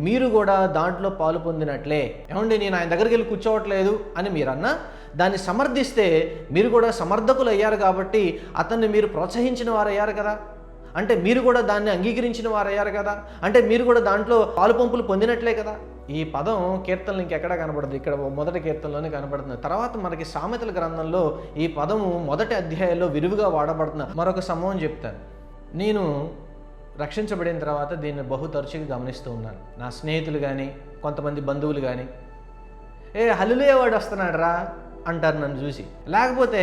మీరు కూడా దాంట్లో పాలు పొందినట్లే. ఏమండి, నేను ఆయన దగ్గరికి వెళ్ళి కూర్చోవట్లేదు అని మీరన్నా దాన్ని సమర్థిస్తే మీరు కూడా సమర్థకులు అయ్యారు. కాబట్టి అతన్ని మీరు ప్రోత్సహించిన వారు అయ్యారు కదా, అంటే మీరు కూడా దాన్ని అంగీకరించిన వారు అయ్యారు కదా, అంటే మీరు కూడా దాంట్లో పాలు పంపులు పొందినట్లే కదా. ఈ పదం కీర్తనలు ఇంకెక్కడా కనబడదు, ఇక్కడ మొదటి కీర్తనలోనే కనబడుతుంది. తర్వాత మనకి సామెతల గ్రంథంలో ఈ పదము మొదటి అధ్యాయంలో విరివిగా వాడబడుతున్న మరొక సంభవం చెప్తాను. నేను రక్షించబడిన తర్వాత దీన్ని బహు తరచుగా గమనిస్తూ ఉన్నాను. నా స్నేహితులు కానీ కొంతమంది బంధువులు కానీ, హల్లెలూయా వాడు వస్తున్నాడు రా అంటారు నన్ను చూసి. లేకపోతే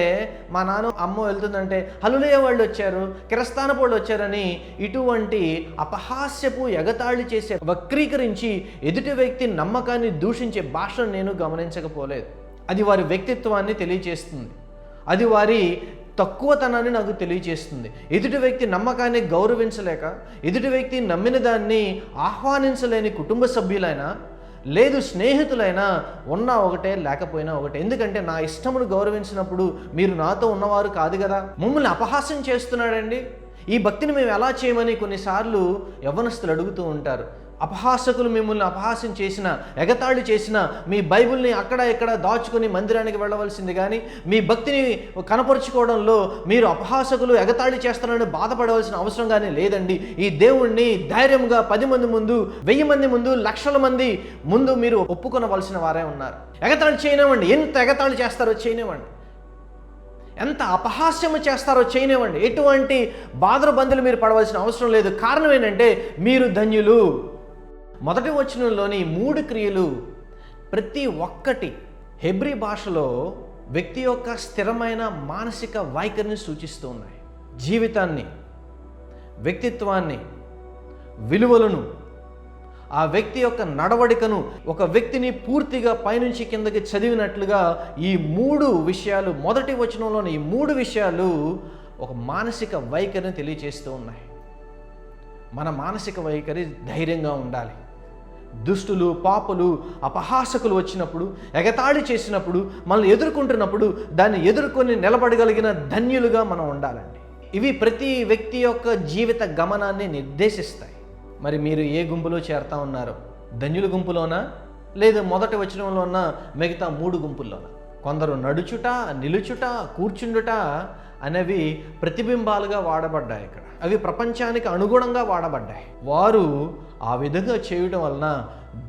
మా నాన్న అమ్మ వెళ్తుందంటే హల్లెలూయా వాళ్ళు వచ్చారు, కిరస్తానపు వాళ్ళు వచ్చారని ఇటువంటి అపహాస్యపు ఎగతాళి చేసే, వక్రీకరించి ఎదుటి వ్యక్తి నమ్మకాన్ని దూషించే భాషను నేను గమనించకపోలేదు. అది వారి వ్యక్తిత్వాన్ని తెలియచేస్తుంది, అది వారి తక్కువతనాన్ని నాకు తెలియచేస్తుంది. ఎదుటి వ్యక్తి నమ్మకాన్ని గౌరవించలేక, ఎదుటి వ్యక్తి నమ్మిన దాన్ని ఆహ్వానించలేని కుటుంబ సభ్యులైనా లేదు స్నేహితులైనా ఉన్నా ఒకటే, లేకపోయినా ఒకటే. ఎందుకంటే నా ఇష్టమును గౌరవించినప్పుడు మీరు నాతో ఉన్నవారు కాదు కదా. మమ్మల్ని అపహాస్యం చేస్తున్నాడండి. ఈ భక్తిని మేము ఎలా చేయమని కొన్నిసార్లు యవ్వనస్తులు అడుగుతూ ఉంటారు. అపహాసకులు మిమ్మల్ని అపహాస్యం చేసిన, ఎగతాళి చేసిన, మీ బైబిల్ని అక్కడ ఇక్కడ దాచుకొని మందిరానికి వెళ్ళవలసింది కానీ మీ భక్తిని కనపరుచుకోవడంలో మీరు అపహాసకులు ఎగతాళి చేస్తారని బాధపడవలసిన అవసరం కానీ లేదండి. ఈ దేవుణ్ణి ధైర్యంగా 10 మంది ముందు, 1000 మంది ముందు, లక్షల మంది ముందు మీరు ఒప్పుకొనవలసిన వారే ఉన్నారు. ఎగతాళి చేయనివ్వండి, ఎంత ఎగతాళి చేస్తారో చేయనివ్వండి, ఎంత అపహాస్యము చేస్తారో చేయనివ్వండి. ఎటువంటి బాధలు మీరు పడవలసిన అవసరం లేదు. కారణం ఏంటంటే మీరు ధన్యులు. మొదటి వచనంలోని 3 క్రియలు ప్రతి ఒక్కటి హెబ్రీ భాషలో వ్యక్తి యొక్క స్థిరమైన మానసిక వైఖరిని సూచిస్తూ ఉన్నాయి. జీవితాన్ని, వ్యక్తిత్వాన్ని, విలువలను, ఆ వ్యక్తి యొక్క నడవడికను, ఒక వ్యక్తిని పూర్తిగా పైనుంచి కిందకి చదివినట్లుగా ఈ 3 విషయాలు, మొదటి వచనంలోని ఈ 3 విషయాలు ఒక మానసిక వైఖరిని తెలియజేస్తూ ఉన్నాయి. మన మానసిక వైఖరి ధైర్యంగా ఉండాలి. దుష్టులు, పాపులు, అపహాసకులు వచ్చినప్పుడు, ఎగతాళి చేసినప్పుడు, మనల్ని ఎదుర్కొంటున్నప్పుడు దాన్ని ఎదుర్కొని నిలబడగలిగిన ధన్యులుగా మనం ఉండాలండి. ఇవి ప్రతి వ్యక్తి యొక్క జీవిత గమనాన్ని నిర్దేశిస్తాయి. మరి మీరు ఏ గుంపులో చేరుతా ఉన్నారో? ధన్యుల గుంపులోనా, లేదా మొదటి వచనంలో ఉన్న మిగతా 3 గుంపుల్లోనా? కొందరు నడుచుట, నిలుచుట, కూర్చుండుట అనేవి ప్రతిబింబాలుగా వాడబడ్డాయి. ఇక్కడ అవి ప్రపంచానికి అనుగుణంగా వాడబడ్డాయి. వారు ఆ విధంగా చేయడం వలన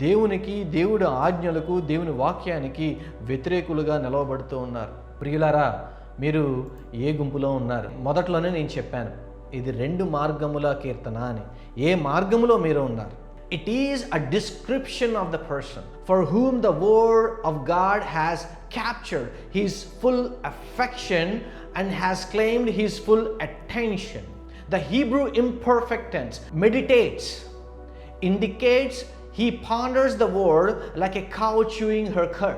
దేవునికి, దేవుడి ఆజ్ఞలకు, దేవుని వాక్యానికి వ్యతిరేకులుగా నిలవబడుతూ ఉన్నారు. ప్రియులారా, మీరు ఏ గుంపులో ఉన్నారు? మొదట్లోనే నేను చెప్పాను, ఇది 2 మార్గముల కీర్తన అని. ఏ మార్గములో మీరు ఉన్నారు? It is a description of the person for whom the word of God has captured his full affection and has claimed his full attention. The Hebrew imperfect tense meditates indicates he ponders the word like a cow chewing her cud.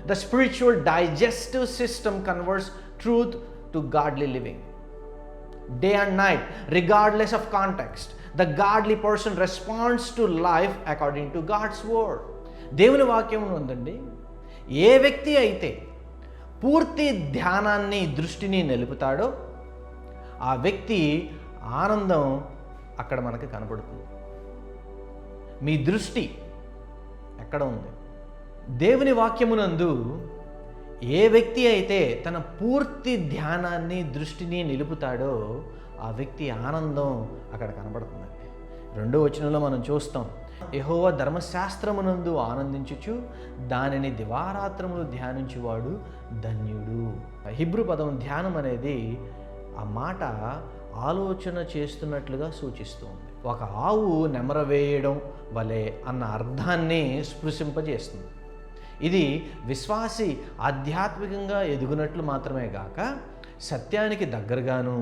The spiritual digestive system converts truth to godly living. Day and night, regardless of context, the godly person responds to life according to God's word. దేవుని వాక్యం ఉందండి. ఏ వ్యక్తి అయితే పూర్తి ధ్యానాన్ని, దృష్టిని నిలుపుతాడో ఆ వ్యక్తి ఆనందం అక్కడ మనకు కనబడుతుంది. మీ దృష్టి ఎక్కడ ఉంది? దేవుని వాక్యమునందు ఏ వ్యక్తి అయితే తన పూర్తి ధ్యానాన్ని, దృష్టిని నిలుపుతాడో ఆ వ్యక్తి ఆనందం అక్కడ కనబడుతుందండి. 2వ వచనంలో మనం చూస్తాం, యెహోవా ధర్మశాస్త్రమునందు ఆనందించుచు దానిని దివారాత్రములు ధ్యానించువాడు ధన్యుడు. హిబ్రూ పదం ధ్యానం అనేది ఆ మాట ఆలోచన చేస్తున్నట్లుగా సూచిస్తుంది. ఒక ఆవు నెమరవేయడం వలె అన్న అర్థాన్ని స్పృశింపజేస్తుంది. ఇది విశ్వాసి ఆధ్యాత్మికంగా ఎదుగునట్లు మాత్రమే కాక సత్యానికి దగ్గరగాను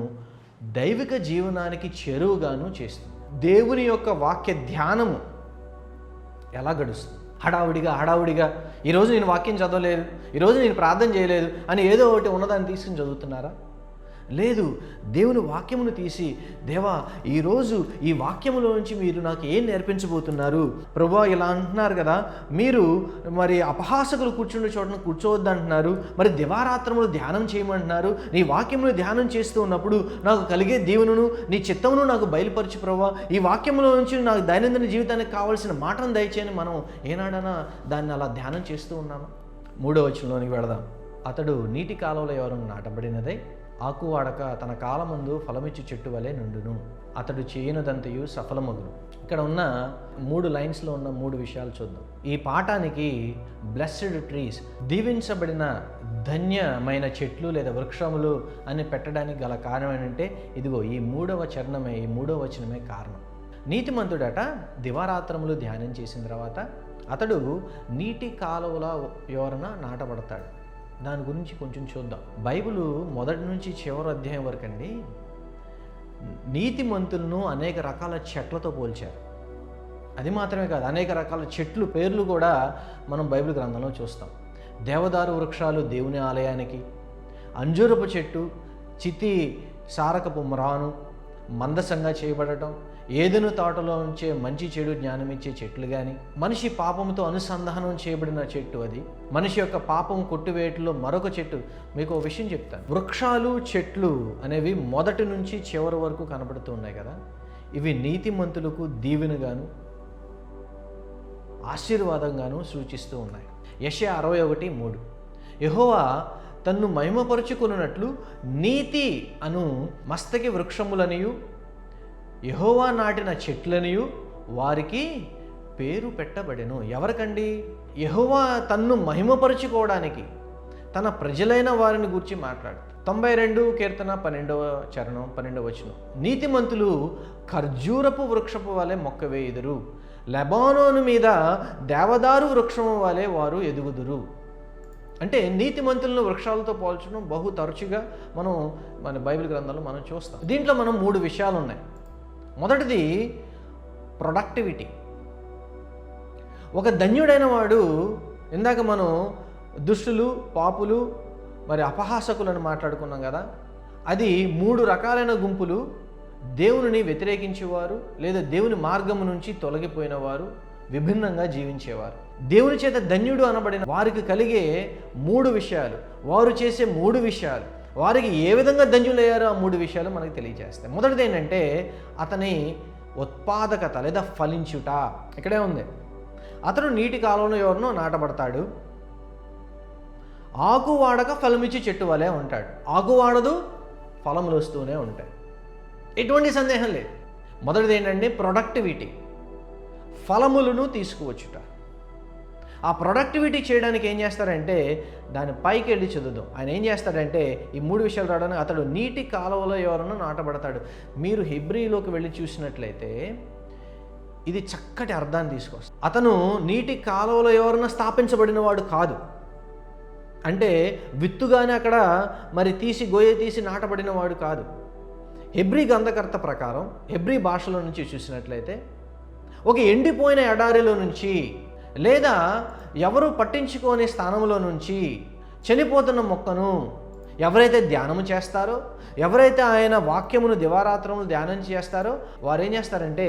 దైవిక జీవనానికి చేరువుగాను చేస్తుంది. దేవుని యొక్క వాక్య ధ్యానము ఎలా గడుస్తుంది? హడావుడిగా ఈరోజు నేను వాక్యం చదవలేదు, ఈరోజు నేను ప్రార్థన చేయలేదు అని ఏదో ఒకటి ఉన్నదాన్ని తీసుకుని చదువుతున్నారా? లేదు, దేవుని వాక్యమును తీసి, దేవా ఈరోజు ఈ వాక్యములో నుంచి మీరు నాకు ఏం నేర్పించబోతున్నారు? ప్రభువా ఇలా అంటున్నారు కదా, మీరు మరి అపహాసకులు కూర్చుండే చోటను కూర్చోవద్దు అంటున్నారు, మరి దివారాత్రములు ధ్యానం చేయమంటున్నారు. నీ వాక్యమును ధ్యానం చేస్తూ ఉన్నప్పుడు నాకు కలిగే దీవెనను నీ చిత్తమును నాకు బయలుపరచు ప్రభువా. ఈ వాక్యములో నుంచి నాకు దైనందిన జీవితానికి కావాల్సిన మాటను దయచేయని మనం ఏనాడైనా దాన్ని అలా ధ్యానం చేస్తూ ఉన్నామా? 3వ వచనంలోనికి వెళదాం. అతడు నీటి కాలువలో ఎవరు నాటబడినదై ఆకు వాడక తన కాలమందు ఫలమిచ్చి చెట్టు వలె నుండును, అతడు చేయనదంతయు సఫలమగును. ఇక్కడ ఉన్న 3 లైన్స్లో ఉన్న 3 విషయాలు చూద్దాం. ఈ పాఠానికి బ్లెస్డ్ ట్రీస్, దీవించబడిన ధన్యమైన చెట్లు లేదా వృక్షములు అని పెట్టడానికి గల కారణం ఏంటంటే ఇదిగో ఈ 3వ చరణమే, ఈ 3వ వచనమే కారణం. నీతిమంతుడట దివారాత్రములు ధ్యానం చేసిన తర్వాత అతడు నీటి కాలువల ఎవరన్నా నాటబడతాడు. దాని గురించి కొంచెం చూద్దాం. బైబిలు మొదటి నుంచి చివరి అధ్యాయం వరకు అండి నీతిమంతులను అనేక రకాల చెట్లతో పోల్చారు. అది మాత్రమే కాదు, అనేక రకాల చెట్లు పేర్లు కూడా మనం బైబిల్ గ్రంథంలో చూస్తాం. దేవదారు వృక్షాలు దేవుని ఆలయానికి, అంజూరపు చెట్టు చితి సారకపు మ్రాను మందసంగా చేయబడటం, ఏదెను తోటలో ఉంచే మంచి చెడు జ్ఞానమిచ్చే చెట్లు కానీ, మనిషి పాపంతో అనుసంధానం చేయబడిన చెట్టు అది, మనిషి యొక్క పాపం కొట్టివేయటంలో మరొక చెట్టు. మీకు ఒక విషయం చెప్తాను. వృక్షాలు చెట్లు అనేవి మొదటి నుంచి చివరి వరకు కనబడుతూ ఉన్నాయి కదా, ఇవి నీతిమంతులకు దీవెనగాను ఆశీర్వాదంగాను సూచిస్తూ ఉన్నాయి. యెషయా 61:3 యెహోవా తన్ను మహిమపరుచుకున్నట్లు నీతి అను మస్తకి వృక్షములనియు యెహోవా నాటిన చెట్లనియు వారికి పేరు పెట్టబడెను. ఎవరికండి? యెహోవా తన్ను మహిమపరుచుకోవడానికి తన ప్రజలైన వారిని గూర్చి మాట్లాడుతాడు. 92 కీర్తన 12వ చరణం 12వ వచనం, నీతిమంతులు ఖర్జూరపు వృక్షపు వలె మొక్క వేయుదురు, లెబానోను మీద దేవదారు వృక్షము వలె వారు ఎదుగుదురు. అంటే నీతిమంతులను వృక్షాలతో పోల్చడం బహు తరచుగా మన బైబిల్ గ్రంథాల్లో మనం చూస్తాం. దీంట్లో మనం 3 విషయాలు ఉన్నాయి. మొదటిది ప్రొడక్టివిటీ. ఒక ధన్యుడైన వాడు, ఇందాక మనం దుష్టులు, పాపులు, మరి అపహాసకులను మాట్లాడుకున్నాం కదా, అది 3 రకాలైన గుంపులు. దేవునిని వ్యతిరేకించేవారు, లేదా దేవుని మార్గము నుంచి తొలగిపోయిన వారు, విభిన్నంగా జీవించేవారు. దేవుని చేత ధన్యుడు అనబడిన వారికి కలిగే 3 విషయాలు, వారు చేసే 3 విషయాలు, వారికి ఏ విధంగా ధన్యులయ్యారో ఆ 3 విషయాలు మనకు తెలియజేస్తాయి. మొదటిది ఏంటంటే అతని ఉత్పాదకత లేదా ఫలించుట. ఇక్కడే ఉంది, అతను నీటి కాలంలో ఎవరినో నాటబడతాడు, ఆకు వాడక ఫలమిచ్చి చెట్టు వలె ఉంటాడు. ఆకు వాడదు, ఫలములు వస్తూనే ఉంటాయి, ఎటువంటి సందేహం లేదు. మొదటిది ఏంటంటే ప్రొడక్టివిటీ, ఫలములను తీసుకువచ్చుట. ఆ ప్రొడక్టివిటీ చేయడానికి ఏం చేస్తారంటే దాని పైకి వెళ్ళి చదువుదాం. ఆయన ఏం చేస్తాడంటే ఈ 3 విషయాలు రావడానికి అతడు నీటి కాలువలో ఎవరన్నా నాటబడతాడు. మీరు హెబ్రీలోకి వెళ్ళి చూసినట్లయితే ఇది చక్కటి అర్థాన్ని తీసుకొస్తుంది. అతను నీటి కాలువలో ఎవరన్నా స్థాపించబడిన వాడు కాదు. అంటే విత్తుగానే అక్కడ మరి గోయ తీసి నాటబడిన వాడు కాదు. హెబ్రీ గ్రంథకర్త ప్రకారం హెబ్రీ భాషలో నుంచి చూసినట్లయితే ఒక ఎండిపోయిన ఎడారిలో నుంచి, లేదా ఎవరు పట్టించుకోని స్థానంలో నుంచి చనిపోతున్న మొక్కను ఎవరైతే ధ్యానము చేస్తారో, ఎవరైతే ఆయన వాక్యమును దివారాత్రములు ధ్యానం చేస్తారో, వారు ఏం చేస్తారంటే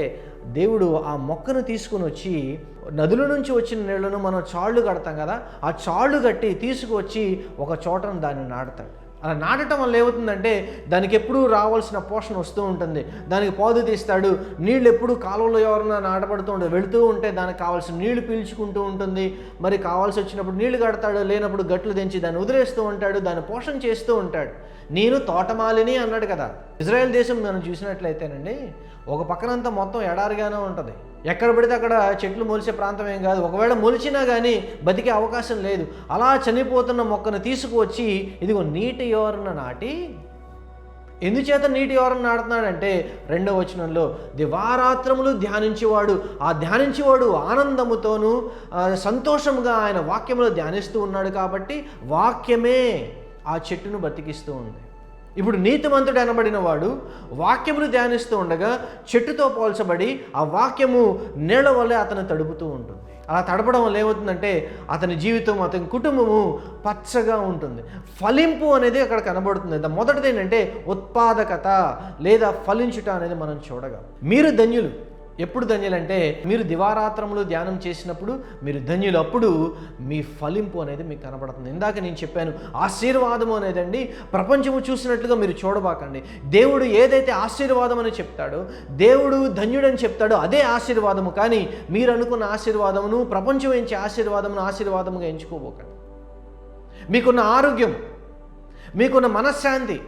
దేవుడు ఆ మొక్కను తీసుకుని వచ్చి, నదుల నుంచి వచ్చిన నీళ్లను మనం చాళ్ళు కడతాం కదా, ఆ చాళ్ళు కట్టి తీసుకువచ్చి ఒక చోటను దాన్ని నాటుతాడు. అలా నాటడం వల్ల ఏమవుతుందంటే దానికి ఎప్పుడూ రావాల్సిన పోషణ వస్తూ ఉంటుంది. దానికి పాదు తీస్తాడు, నీళ్ళు ఎప్పుడు కాలువలో ఎవరైనా నాటబడుతూ ఉంటుంది, వెళుతూ ఉంటే దానికి కావాల్సిన నీళ్లు పీల్చుకుంటూ ఉంటుంది. మరి కావాల్సి వచ్చినప్పుడు నీళ్లు కడతాడు, లేనప్పుడు గట్లు దించి దాన్ని వదిలేస్తూ ఉంటాడు, దాన్ని పోషణ చేస్తూ ఉంటాడు. నేను తోటమాలిని అన్నాడు కదా. ఇజ్రాయెల్ దేశం మనం చూసినట్లయితేనండి ఒక పక్కనంతా మొత్తం ఎడారిగానే ఉంటుంది, ఎక్కడ పడితే అక్కడ చెట్లు మొలిచే ప్రాంతం ఏం కాదు. ఒకవేళ మొలిచినా కానీ బతికే అవకాశం లేదు. అలా చనిపోతున్న మొక్కను తీసుకువచ్చి ఇదిగో నీటి యోరన నాటి, ఎందుచేత నీటి యోరన నాటుతున్నాడంటే 2వ వచనంలో దివారాత్రములు ధ్యానించేవాడు, ఆ ధ్యానించేవాడు ఆనందముతోనూ సంతోషంగా ఆయన వాక్యములో ధ్యానిస్తూ ఉన్నాడు కాబట్టి వాక్యమే ఆ చెట్టును బతికిస్తూ ఉంది. ఇప్పుడు నీతిమంతుడు అనబడిన వాడు వాక్యమును ధ్యానిస్తూ ఉండగా చెట్టుతో పోల్చబడి ఆ వాక్యము నీళ్ల వల్లే అతను తడుపుతూ ఉంటుంది. అలా తడపడం వల్ల ఏమవుతుందంటే అతని జీవితం, అతని కుటుంబము పచ్చగా ఉంటుంది. ఫలింపు అనేది అక్కడ కనబడుతుంది. మొదటిది ఏంటంటే ఉత్పాదకత లేదా ఫలించుట అనేది మనం చూడగలం. మీరు ధన్యులు. ఎప్పుడు ధన్యులంటే మీరు దివారాత్రములు ధ్యానం చేసినప్పుడు మీరు ధన్యులు. అప్పుడు మీ ఫలింపు అనేది మీకు కనబడుతుంది. ఇందాక నేను చెప్పాను, ఆశీర్వాదము అనేదండి ప్రపంచము చూసినట్లుగా మీరు చూడబాకండి. దేవుడు ఏదైతే ఆశీర్వాదం అని చెప్తాడో, దేవుడు ధన్యుడని చెప్తాడో అదే ఆశీర్వాదము. కానీ మీరు అనుకున్న ఆశీర్వాదమును, ప్రపంచం ఎంచే ఆశీర్వాదముగా ఎంచుకోబోకండి. మీకున్న ఆరోగ్యం, మీకున్న మనశ్శాంతి,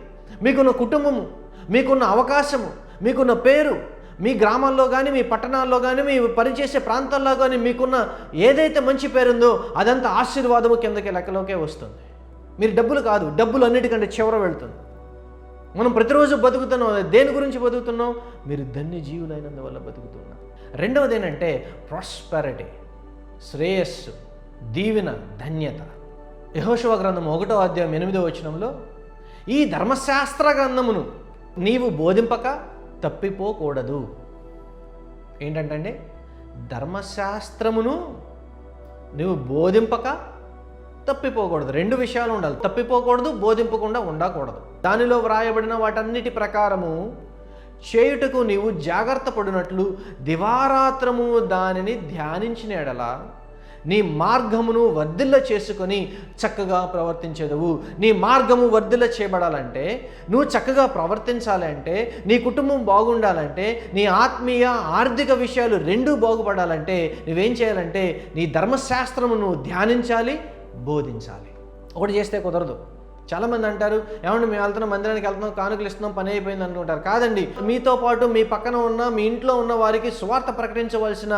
మీకున్న కుటుంబము, మీకున్న అవకాశము, మీకున్న పేరు, మీ గ్రామాల్లో కానీ, మీ పట్టణాల్లో కానీ, మీ పనిచేసే ప్రాంతాల్లో కానీ మీకున్న ఏదైతే మంచి పేరుందో అదంతా ఆశీర్వాదము కిందకి లెక్కలోకే వస్తుంది. మీరు డబ్బులు కాదు, డబ్బులు అన్నిటికంటే చివర వెళ్తుంది. మనం ప్రతిరోజు బతుకుతున్నాం. దేని గురించి బతుకుతున్నాం? మీరు ధన్య జీవులైనందువల్ల బతుకుతున్నాం. రెండవది ఏంటంటే ప్రాస్పెరిటీ, శ్రేయస్సు, దీవెన, ధన్యత. యెహోషువ గ్రంథం 1వ అధ్యాయం 8వ వచనంలో ఈ ధర్మశాస్త్ర గ్రంథమును నీవు బోధింపక తప్పిపోకూడదు. ఏంటంటే ధర్మశాస్త్రమును నువ్వు బోధింపక తప్పిపోకూడదు. 2 విషయాలు ఉండాలి. తప్పిపోకూడదు, బోధింపకుండా ఉండకూడదు. దానిలో వ్రాయబడిన వాటన్నిటి ప్రకారము చేయుటకు నీవు జాగ్రత్త పడినట్లు దివారాత్రము దానిని ధ్యానించిన ఎడల నీ మార్గమును వర్ధిల్ల చేసుకొని చక్కగా ప్రవర్తించేదవు. నీ మార్గము వర్ధిల్ల చేయబడాలంటే, నువ్వు చక్కగా ప్రవర్తించాలి అంటే, నీ కుటుంబం బాగుండాలంటే, నీ ఆత్మీయ ఆర్థిక విషయాలు 2 బాగుపడాలంటే నువ్వేం చేయాలంటే నీ ధర్మశాస్త్రమును ధ్యానించాలి, బోధించాలి. ఒకటి చేస్తే కుదరదు. చాలామంది అంటారు, ఏమంటే మేము వెళ్తున్నాం, మందిరానికి వెళ్తున్నాం, కానుకలు ఇస్తున్నాం, పని అయిపోయింది అనుకుంటారు. కాదండి, మీతో పాటు మీ పక్కన ఉన్న, మీ ఇంట్లో ఉన్న వారికి సువార్త ప్రకటించవలసిన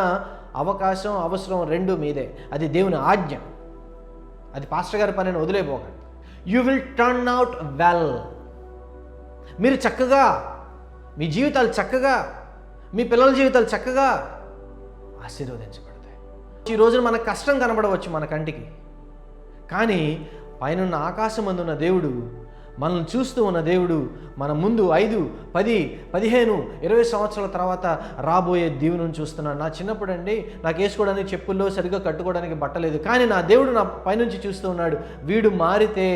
అవకాశం, అవసరం 2 మీదే. అది దేవుని ఆజ్ఞ. అది పాస్టర్ గారి పనిని వదిలేపోకండి. You will turn out well. మీరు చక్కగా, మీ జీవితాలు చక్కగా, మీ పిల్లల జీవితాలు చక్కగా ఆశీర్వదించబడతాయి. ఈ రోజున మనకు కష్టం కనబడవచ్చు మన కంటికి, కానీ పైనున్న ఆకాశమందున్న దేవుడు, మనల్ని చూస్తూ ఉన్న దేవుడు మన ముందు 5, 10, 15, 20 సంవత్సరాల తర్వాత రాబోయే దీవెనను చూస్తున్నాడు. నా చిన్నప్పుడు అండి నాకు వేసుకోవడానికి చెప్పుల్లో సరిగ్గా కట్టుకోవడానికి బట్టలేదు, కానీ నా దేవుడు నా పైనుంచి చూస్తూ ఉన్నాడు. వీడు మారితే,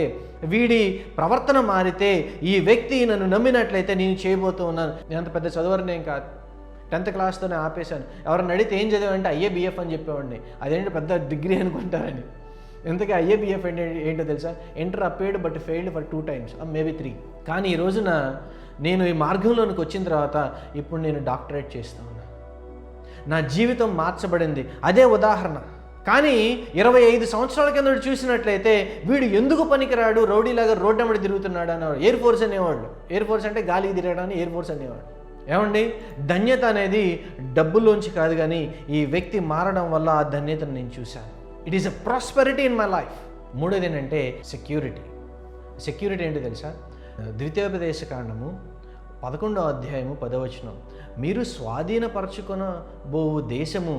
వీడి ప్రవర్తన మారితే, ఈ వ్యక్తి నన్ను నమ్మినట్లయితే నేను చేయబోతూ ఉన్నాను. నేను అంత పెద్ద చదువరనేం కాదు, 10th క్లాస్తోనే ఆపేశాను. ఎవరైనా అడిగితే ఏం చదివామంటే IABF అని చెప్పేవాడిని. అదేంటి పెద్ద డిగ్రీ అనుకుంటారని. ఎందుకంటే IABF ఏంటో తెలుసా? Enter appeared but failed for 2 times, maybe 3. కానీ ఈ రోజున నేను ఈ మార్గంలోనికి వచ్చిన తర్వాత ఇప్పుడు నేను డాక్టరేట్ చేస్తూ ఉన్నాను. నా జీవితం మార్చబడింది. అదే ఉదాహరణ. కానీ 25 సంవత్సరాల కింద చూసినట్లయితే వీడు ఎందుకు పనికిరాడు, రౌడీలాగా రోడ్డు అమ్మడి తిరుగుతున్నాడు అనేవాడు. ఎయిర్ ఫోర్స్ అనేవాళ్ళు. ఎయిర్ ఫోర్స్ అంటే గాలికి తిరగడానికి ఎయిర్ ఫోర్స్ అనేవాడు. ఏమండి, ధన్యత అనేది డబ్బుల్లోంచి కాదు, కానీ ఈ వ్యక్తి మారడం వల్ల ఆ ధన్యతను నేను చూశాను. It is a prosperity in my life. మూడోది ఏంటంటే సెక్యూరిటీ. సెక్యూరిటీ ఏంటో తెలుసా? ద్వితీయోపదేశకాండము 11వ అధ్యాయము 10వ వచనం. మీరు స్వాధీనపరచుకొనబోవు దేశము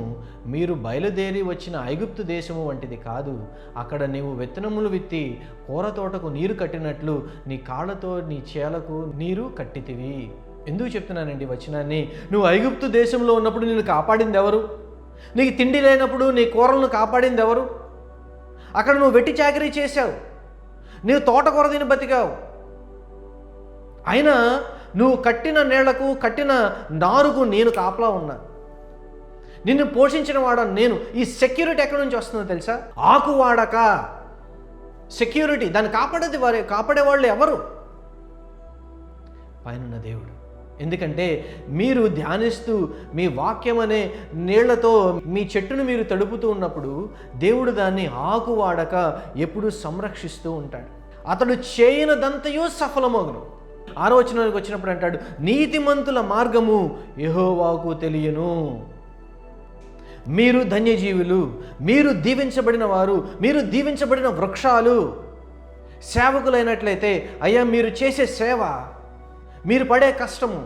మీరు బయలుదేరి వచ్చిన ఐగుప్తు దేశము వంటిది కాదు. అక్కడ నీవు విత్తనములు విత్తి కూర తోటకు నీరు కట్టినట్లు నీ కాళ్ళతో నీ చేలకు నీరు కట్టితివి. ఎందుకు చెప్తున్నానండి వచనాన్ని? నువ్వు ఐగుప్తు దేశంలో ఉన్నప్పుడు నిన్ను కాపాడింది ఎవరు? నీకు తిండి లేనప్పుడు నీ కూరలను కాపాడింది ఎవరు? అక్కడ నువ్వు వెట్టి చాకరీ చేశావు, నీవు తోటకూర తిని బతికావు. అయినా నువ్వు కట్టిన నీళ్లకు, కట్టిన నారుకు నేను కాపలా ఉన్నా. నిన్ను పోషించిన వాడను నేను. ఈ సెక్యూరిటీ ఎక్కడి నుంచి వస్తుందో తెలుసా? ఆకు వాడక సెక్యూరిటీ. దాన్ని కాపాడేవాళ్ళు ఎవరు? పైనున్న దేవుడు. ఎందుకంటే మీరు ధ్యానిస్తూ మీ వాక్యం అనే నీళ్లతో మీ చెట్టును మీరు తడుపుతూ ఉన్నప్పుడు దేవుడు దాన్ని ఆకు వాడక ఎప్పుడూ సంరక్షిస్తూ ఉంటాడు. అతడు చేయనదంతయు సఫలమగును. 6వ వచనానికి వచ్చినప్పుడు అంటాడు, నీతిమంతుల మార్గము యెహోవాకు తెలియను. మీరు ధన్యజీవులు, మీరు దీవించబడిన వారు, మీరు దీవించబడిన వృక్షాలు. సేవకులైనట్లయితే అయ్యా మీరు చేసే సేవ, మీరు పడే కష్టము,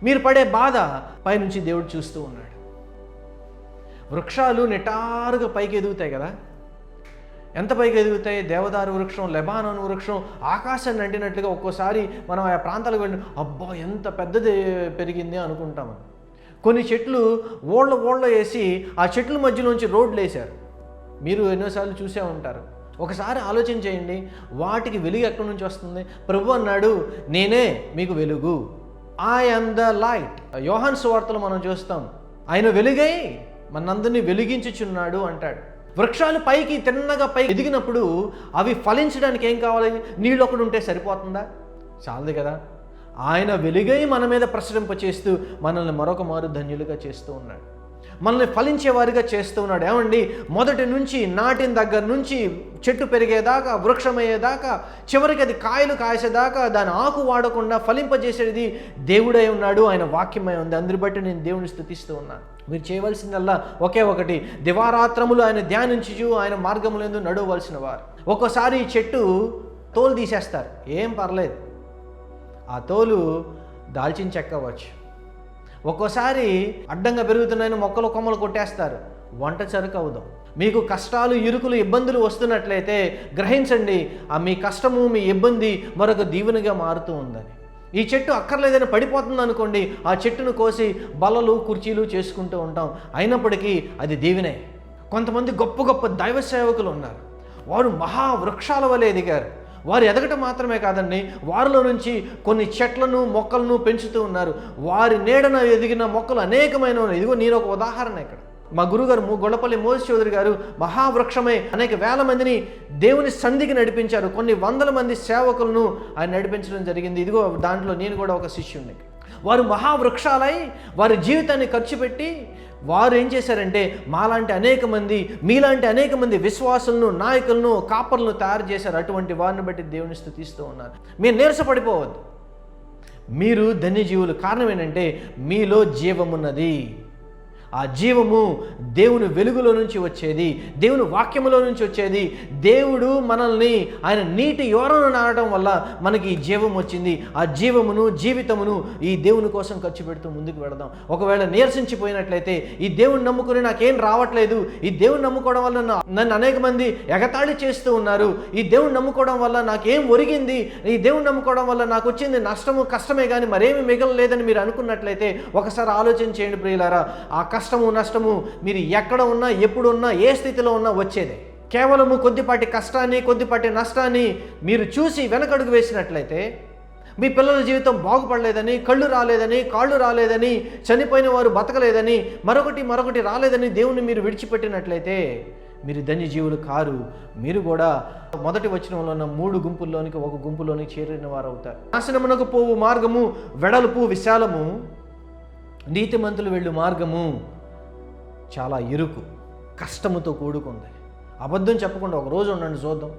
మీరు పడే బాధ పైనుంచి దేవుడు చూస్తూ ఉన్నాడు. వృక్షాలు నిటారుగా పైకి ఎదుగుతాయి కదా. ఎంత పైకి ఎదుగుతాయి? దేవదారు వృక్షం, లెబానోన్ వృక్షం ఆకాశాన్ని అంటినట్లుగా ఒక్కోసారి మనం ఆ ప్రాంతాలకు వెళ్ళి అబ్బా ఎంత పెద్దది పెరిగింది అనుకుంటాము. కొన్ని చెట్లు ఓళ్ళ వేసి ఆ చెట్ల మధ్యలోంచి రోడ్లు వేశారు. మీరు ఎన్నోసార్లు చూసే ఉంటారు. ఒకసారి ఆలోచన చేయండి, వాటికి వెలుగు ఎక్కడి నుంచి వస్తుంది? ప్రభు అన్నాడు, నేనే మీకు వెలుగు, ఐ యామ్ ద లైట్. యోహాను సువార్తలో మనం చూస్తాం, ఆయన వెలుగై మనందరినీ వెలిగించుచున్నాడు అంటాడు. వృక్షాలు పైకి తిన్నగా పైకి ఎదిగినప్పుడు అవి ఫలించడానికి ఏం కావాలి? నీళ్ళు ఒకటి ఉంటే సరిపోతుందా? చాలదు కదా. ఆయన వెలుగై మన మీద ప్రసరింపచేస్తూ మనల్ని మరొక మారు ధన్యులుగా చేస్తూ ఉన్నాడు, మనల్ని ఫలించేవారిగా చేస్తూ ఉన్నాడు. ఏమండి, మొదటి నుంచి నాటిన దగ్గర నుంచి చెట్టు పెరిగేదాకా, వృక్షమయ్యేదాకా, చివరికి అది కాయలు కాసేదాకా దాని ఆకు వాడకుండా ఫలింపజేసేది దేవుడై ఉన్నాడు. ఆయన వాక్యమై ఉంది. అందరి బట్టి నేను దేవుని స్తుతిస్తూ ఉన్నాను. మీరు చేయవలసిందల్లా ఒకే ఒకటి, దివారాత్రములు ఆయన ధ్యానించుచు ఆయన మార్గములందు నడవవలసిన వారు. ఒక్కోసారి ఈ చెట్టు తోలు తీసేస్తారు, ఏం పర్లేదు, ఆ తోలు దాల్చిన చెక్క అవ్వచ్చు. ఒక్కోసారి అడ్డంగా పెరుగుతున్నాయని మొక్కలు కొమ్మలు కొట్టేస్తారు, వంట చెరుకు అవుదాం. మీకు కష్టాలు, ఇరుకులు, ఇబ్బందులు వస్తున్నట్లయితే గ్రహించండి, ఆ మీ కష్టము, మీ ఇబ్బంది మరొక దీవెనగా మారుతూ ఉందని. ఈ చెట్టు అక్కర్లేదని పడిపోతుంది అనుకోండి, ఆ చెట్టును కోసి బల్లలు, కుర్చీలు చేసుకుంటూ ఉంటాం. అయినప్పటికీ అది దీవెనే. కొంతమంది గొప్ప గొప్ప దైవ సేవకులు ఉన్నారు, వారు మహావృక్షాల వలె ఎదిగారు. వారు ఎదగటం మాత్రమే కాదండి, వారిలో నుంచి కొన్ని చెట్లను, మొక్కలను పెంచుతూ ఉన్నారు. వారి నీడన ఎదిగిన మొక్కలు అనేకమైనవి. ఇదిగో నేను ఒక ఉదాహరణ. ఇక్కడ మా గురుగారు గొల్లపల్లి మోసి చౌదరి గారు మహావృక్షమై అనేక వేల మందిని దేవుని సంధికి నడిపించారు. కొన్ని వందల మంది సేవకులను ఆయన నడిపించడం జరిగింది. ఇదిగో దాంట్లో నేను కూడా ఒక శిష్యుడిని. వారు మహావృక్షాలై వారి జీవితాన్ని ఖర్చు పెట్టి వారు ఏం చేశారంటే మాలాంటి అనేక మంది, మీలాంటి అనేక మంది విశ్వాసులను, నాయకులను, కాపర్లను తయారు చేశారు. అటువంటి వారిని బట్టి దేవుని స్తుతిస్తూ ఉన్నారు. మీరు నీరసపడిపోవద్దు, మీరు ధన్యజీవులు. కారణం ఏంటంటే మీలో జీవమున్నది. ఆ జీవము దేవుని వెలుగులో నుంచి వచ్చేది, దేవుని వాక్యములో నుంచి వచ్చేది. దేవుడు మనల్ని ఆయన నీటి యోరను నాటడం వల్ల మనకి ఈ జీవం వచ్చింది. ఆ జీవమును, జీవితమును ఈ దేవుని కోసం ఖర్చు పెడుతూ ముందుకు వెళదాం. ఒకవేళ నీరసించిపోయినట్లయితే, ఈ దేవుని నమ్ముకుని నాకేం రావట్లేదు, ఈ దేవుని నమ్ముకోవడం వల్ల నన్ను అనేక మంది ఎగతాళి చేస్తూ ఉన్నారు, ఈ దేవుని నమ్ముకోవడం వల్ల నాకేం ఒరిగింది, ఈ దేవుని నమ్ముకోవడం వల్ల నాకు వచ్చింది నష్టము, కష్టమే కానీ మరేమి మిగలలేదని మీరు అనుకున్నట్లయితే ఒకసారి ఆలోచన చేయండి ప్రియులారా. ఆ కష్టము, నష్టము మీరు ఎక్కడ ఉన్నా, ఎప్పుడు ఉన్నా, ఏ స్థితిలో ఉన్నా వచ్చేదే. కేవలము కొద్దిపాటి కష్టాన్ని, కొద్దిపాటి నష్టాన్ని మీరు చూసి వెనకడుగు వేసినట్లయితే, మీ పిల్లల జీవితం బాగుపడలేదని, కళ్ళు రాలేదని, కాళ్ళు రాలేదని, చనిపోయిన వారు బతకలేదని, మరొకటి రాలేదని దేవుని మీరు విడిచిపెట్టినట్లయితే మీరు ధన్యజీవులు కారు. మీరు కూడా మొదటి వచనంలో ఉన్న 3 గుంపుల్లోనికి ఒక గుంపులోనికి చేరిన వారు అవుతారు. నాశనమునకు పోవు మార్గము వెడల్పు, విశాలము, నీతిమంతులు వెళ్ళు మార్గము చాలా ఇరుకు, కష్టముతో కూడుకుంది. అబద్ధం చెప్పకుండా ఒక రోజు ఉండండి చూద్దాం.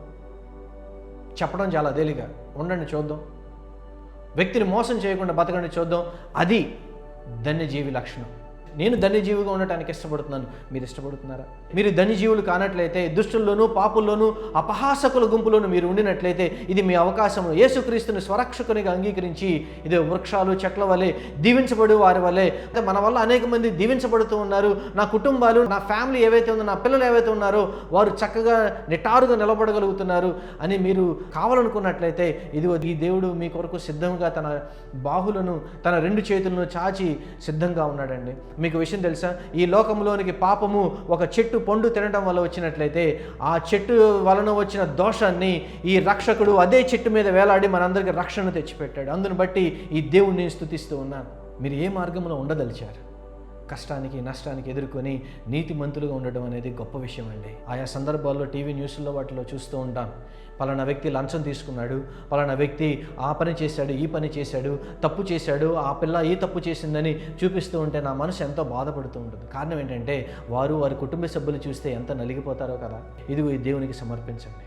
చెప్పడం చాలా తేలిక, ఉండండి చూద్దాం. వ్యక్తిని మోసం చేయకుండా బతకండి చూద్దాం. అది ధన్యజీవి లక్షణం. నేను ధన్యజీవిగా ఉండటానికి ఇష్టపడుతున్నాను, మీరు ఇష్టపడుతున్నారా? మీరు ధన్యజీవులు కానట్లయితే, దుష్టుల్లోనూ, పాపుల్లోనూ, అపహాసకుల గుంపులోనూ మీరు ఉండినట్లయితే ఇది మీ అవకాశం. యేసుక్రీస్తుని స్వరక్షకునిగా అంగీకరించి ఇది వృక్షాలు, చెట్ల వలె దీవించబడు వారి వలె. మన వల్ల అనేక మంది దీవించబడుతూ ఉన్నారు. నా కుటుంబాలు, నా ఫ్యామిలీ ఏవైతే ఉందో, నా పిల్లలు ఏవైతే ఉన్నారో వారు చక్కగా నిటారుగా నిలబడగలుగుతున్నారు అని మీరు కావాలనుకున్నట్లయితే, ఇదిగో ఈ దేవుడు మీ కొరకు సిద్ధంగా తన బాహులను, తన 2 చేతులను చాచి సిద్ధంగా ఉన్నాడండి. మీకు విషయం తెలుసా? ఈ లోకంలోనికి పాపము ఒక చెట్టు పండు తినడం వల్ల వచ్చినట్లయితే, ఆ చెట్టు వలన వచ్చిన దోషాన్ని ఈ రక్షకుడు అదే చెట్టు మీద వేలాడి మనందరికీ రక్షణ తెచ్చిపెట్టాడు. అందును బట్టి ఈ దేవుణ్ణి స్తుతిస్తూ ఉన్నాను. మీరు ఏ మార్గంలో ఉండదలిచారు? కష్టానికి, నష్టానికి ఎదుర్కొని నీతిమంతులుగా ఉండడం అనేది గొప్ప విషయం అండి. ఆయా సందర్భాల్లో టీవీ న్యూస్లో వాటిలో చూస్తూ ఉంటాం. పలానా వ్యక్తి లంచం తీసుకున్నాడు, పలానా వ్యక్తి ఆ పని చేశాడు, ఈ పని చేశాడు, తప్పు చేశాడు, ఆ పిల్ల ఈ తప్పు చేసిందని చూపిస్తూ ఉంటే నా మనసు ఎంతో బాధపడుతూ ఉంటుంది. కారణం ఏంటంటే వారి కుటుంబ సభ్యులు చూస్తే ఎంత నలిగిపోతారో కదా. ఇదిగో ఈ దేవునికి సమర్పించండి.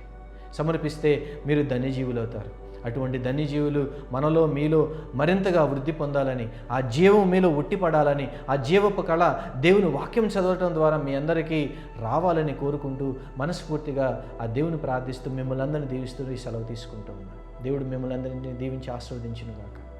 సమర్పిస్తే మీరు ధన్యజీవులు అవుతారు. అటువంటి ధన్యజీవులు మనలో మీలో మరింతగా వృద్ధి పొందాలని, ఆ జీవం మీలో ఉట్టిపడాలని, ఆ జీవపు కళ దేవుని వాక్యం చదవటం ద్వారా మీ అందరికీ రావాలని కోరుకుంటూ మనస్ఫూర్తిగా ఆ దేవుని ప్రార్థిస్తూ మిమ్మల్ని అందరినీ దీవిస్తూ ఈ సెలవు తీసుకుంటూ ఉన్నాను. దేవుడు మిమ్మల్ని అందరినీ దీవించి ఆశీర్వదించును గాక.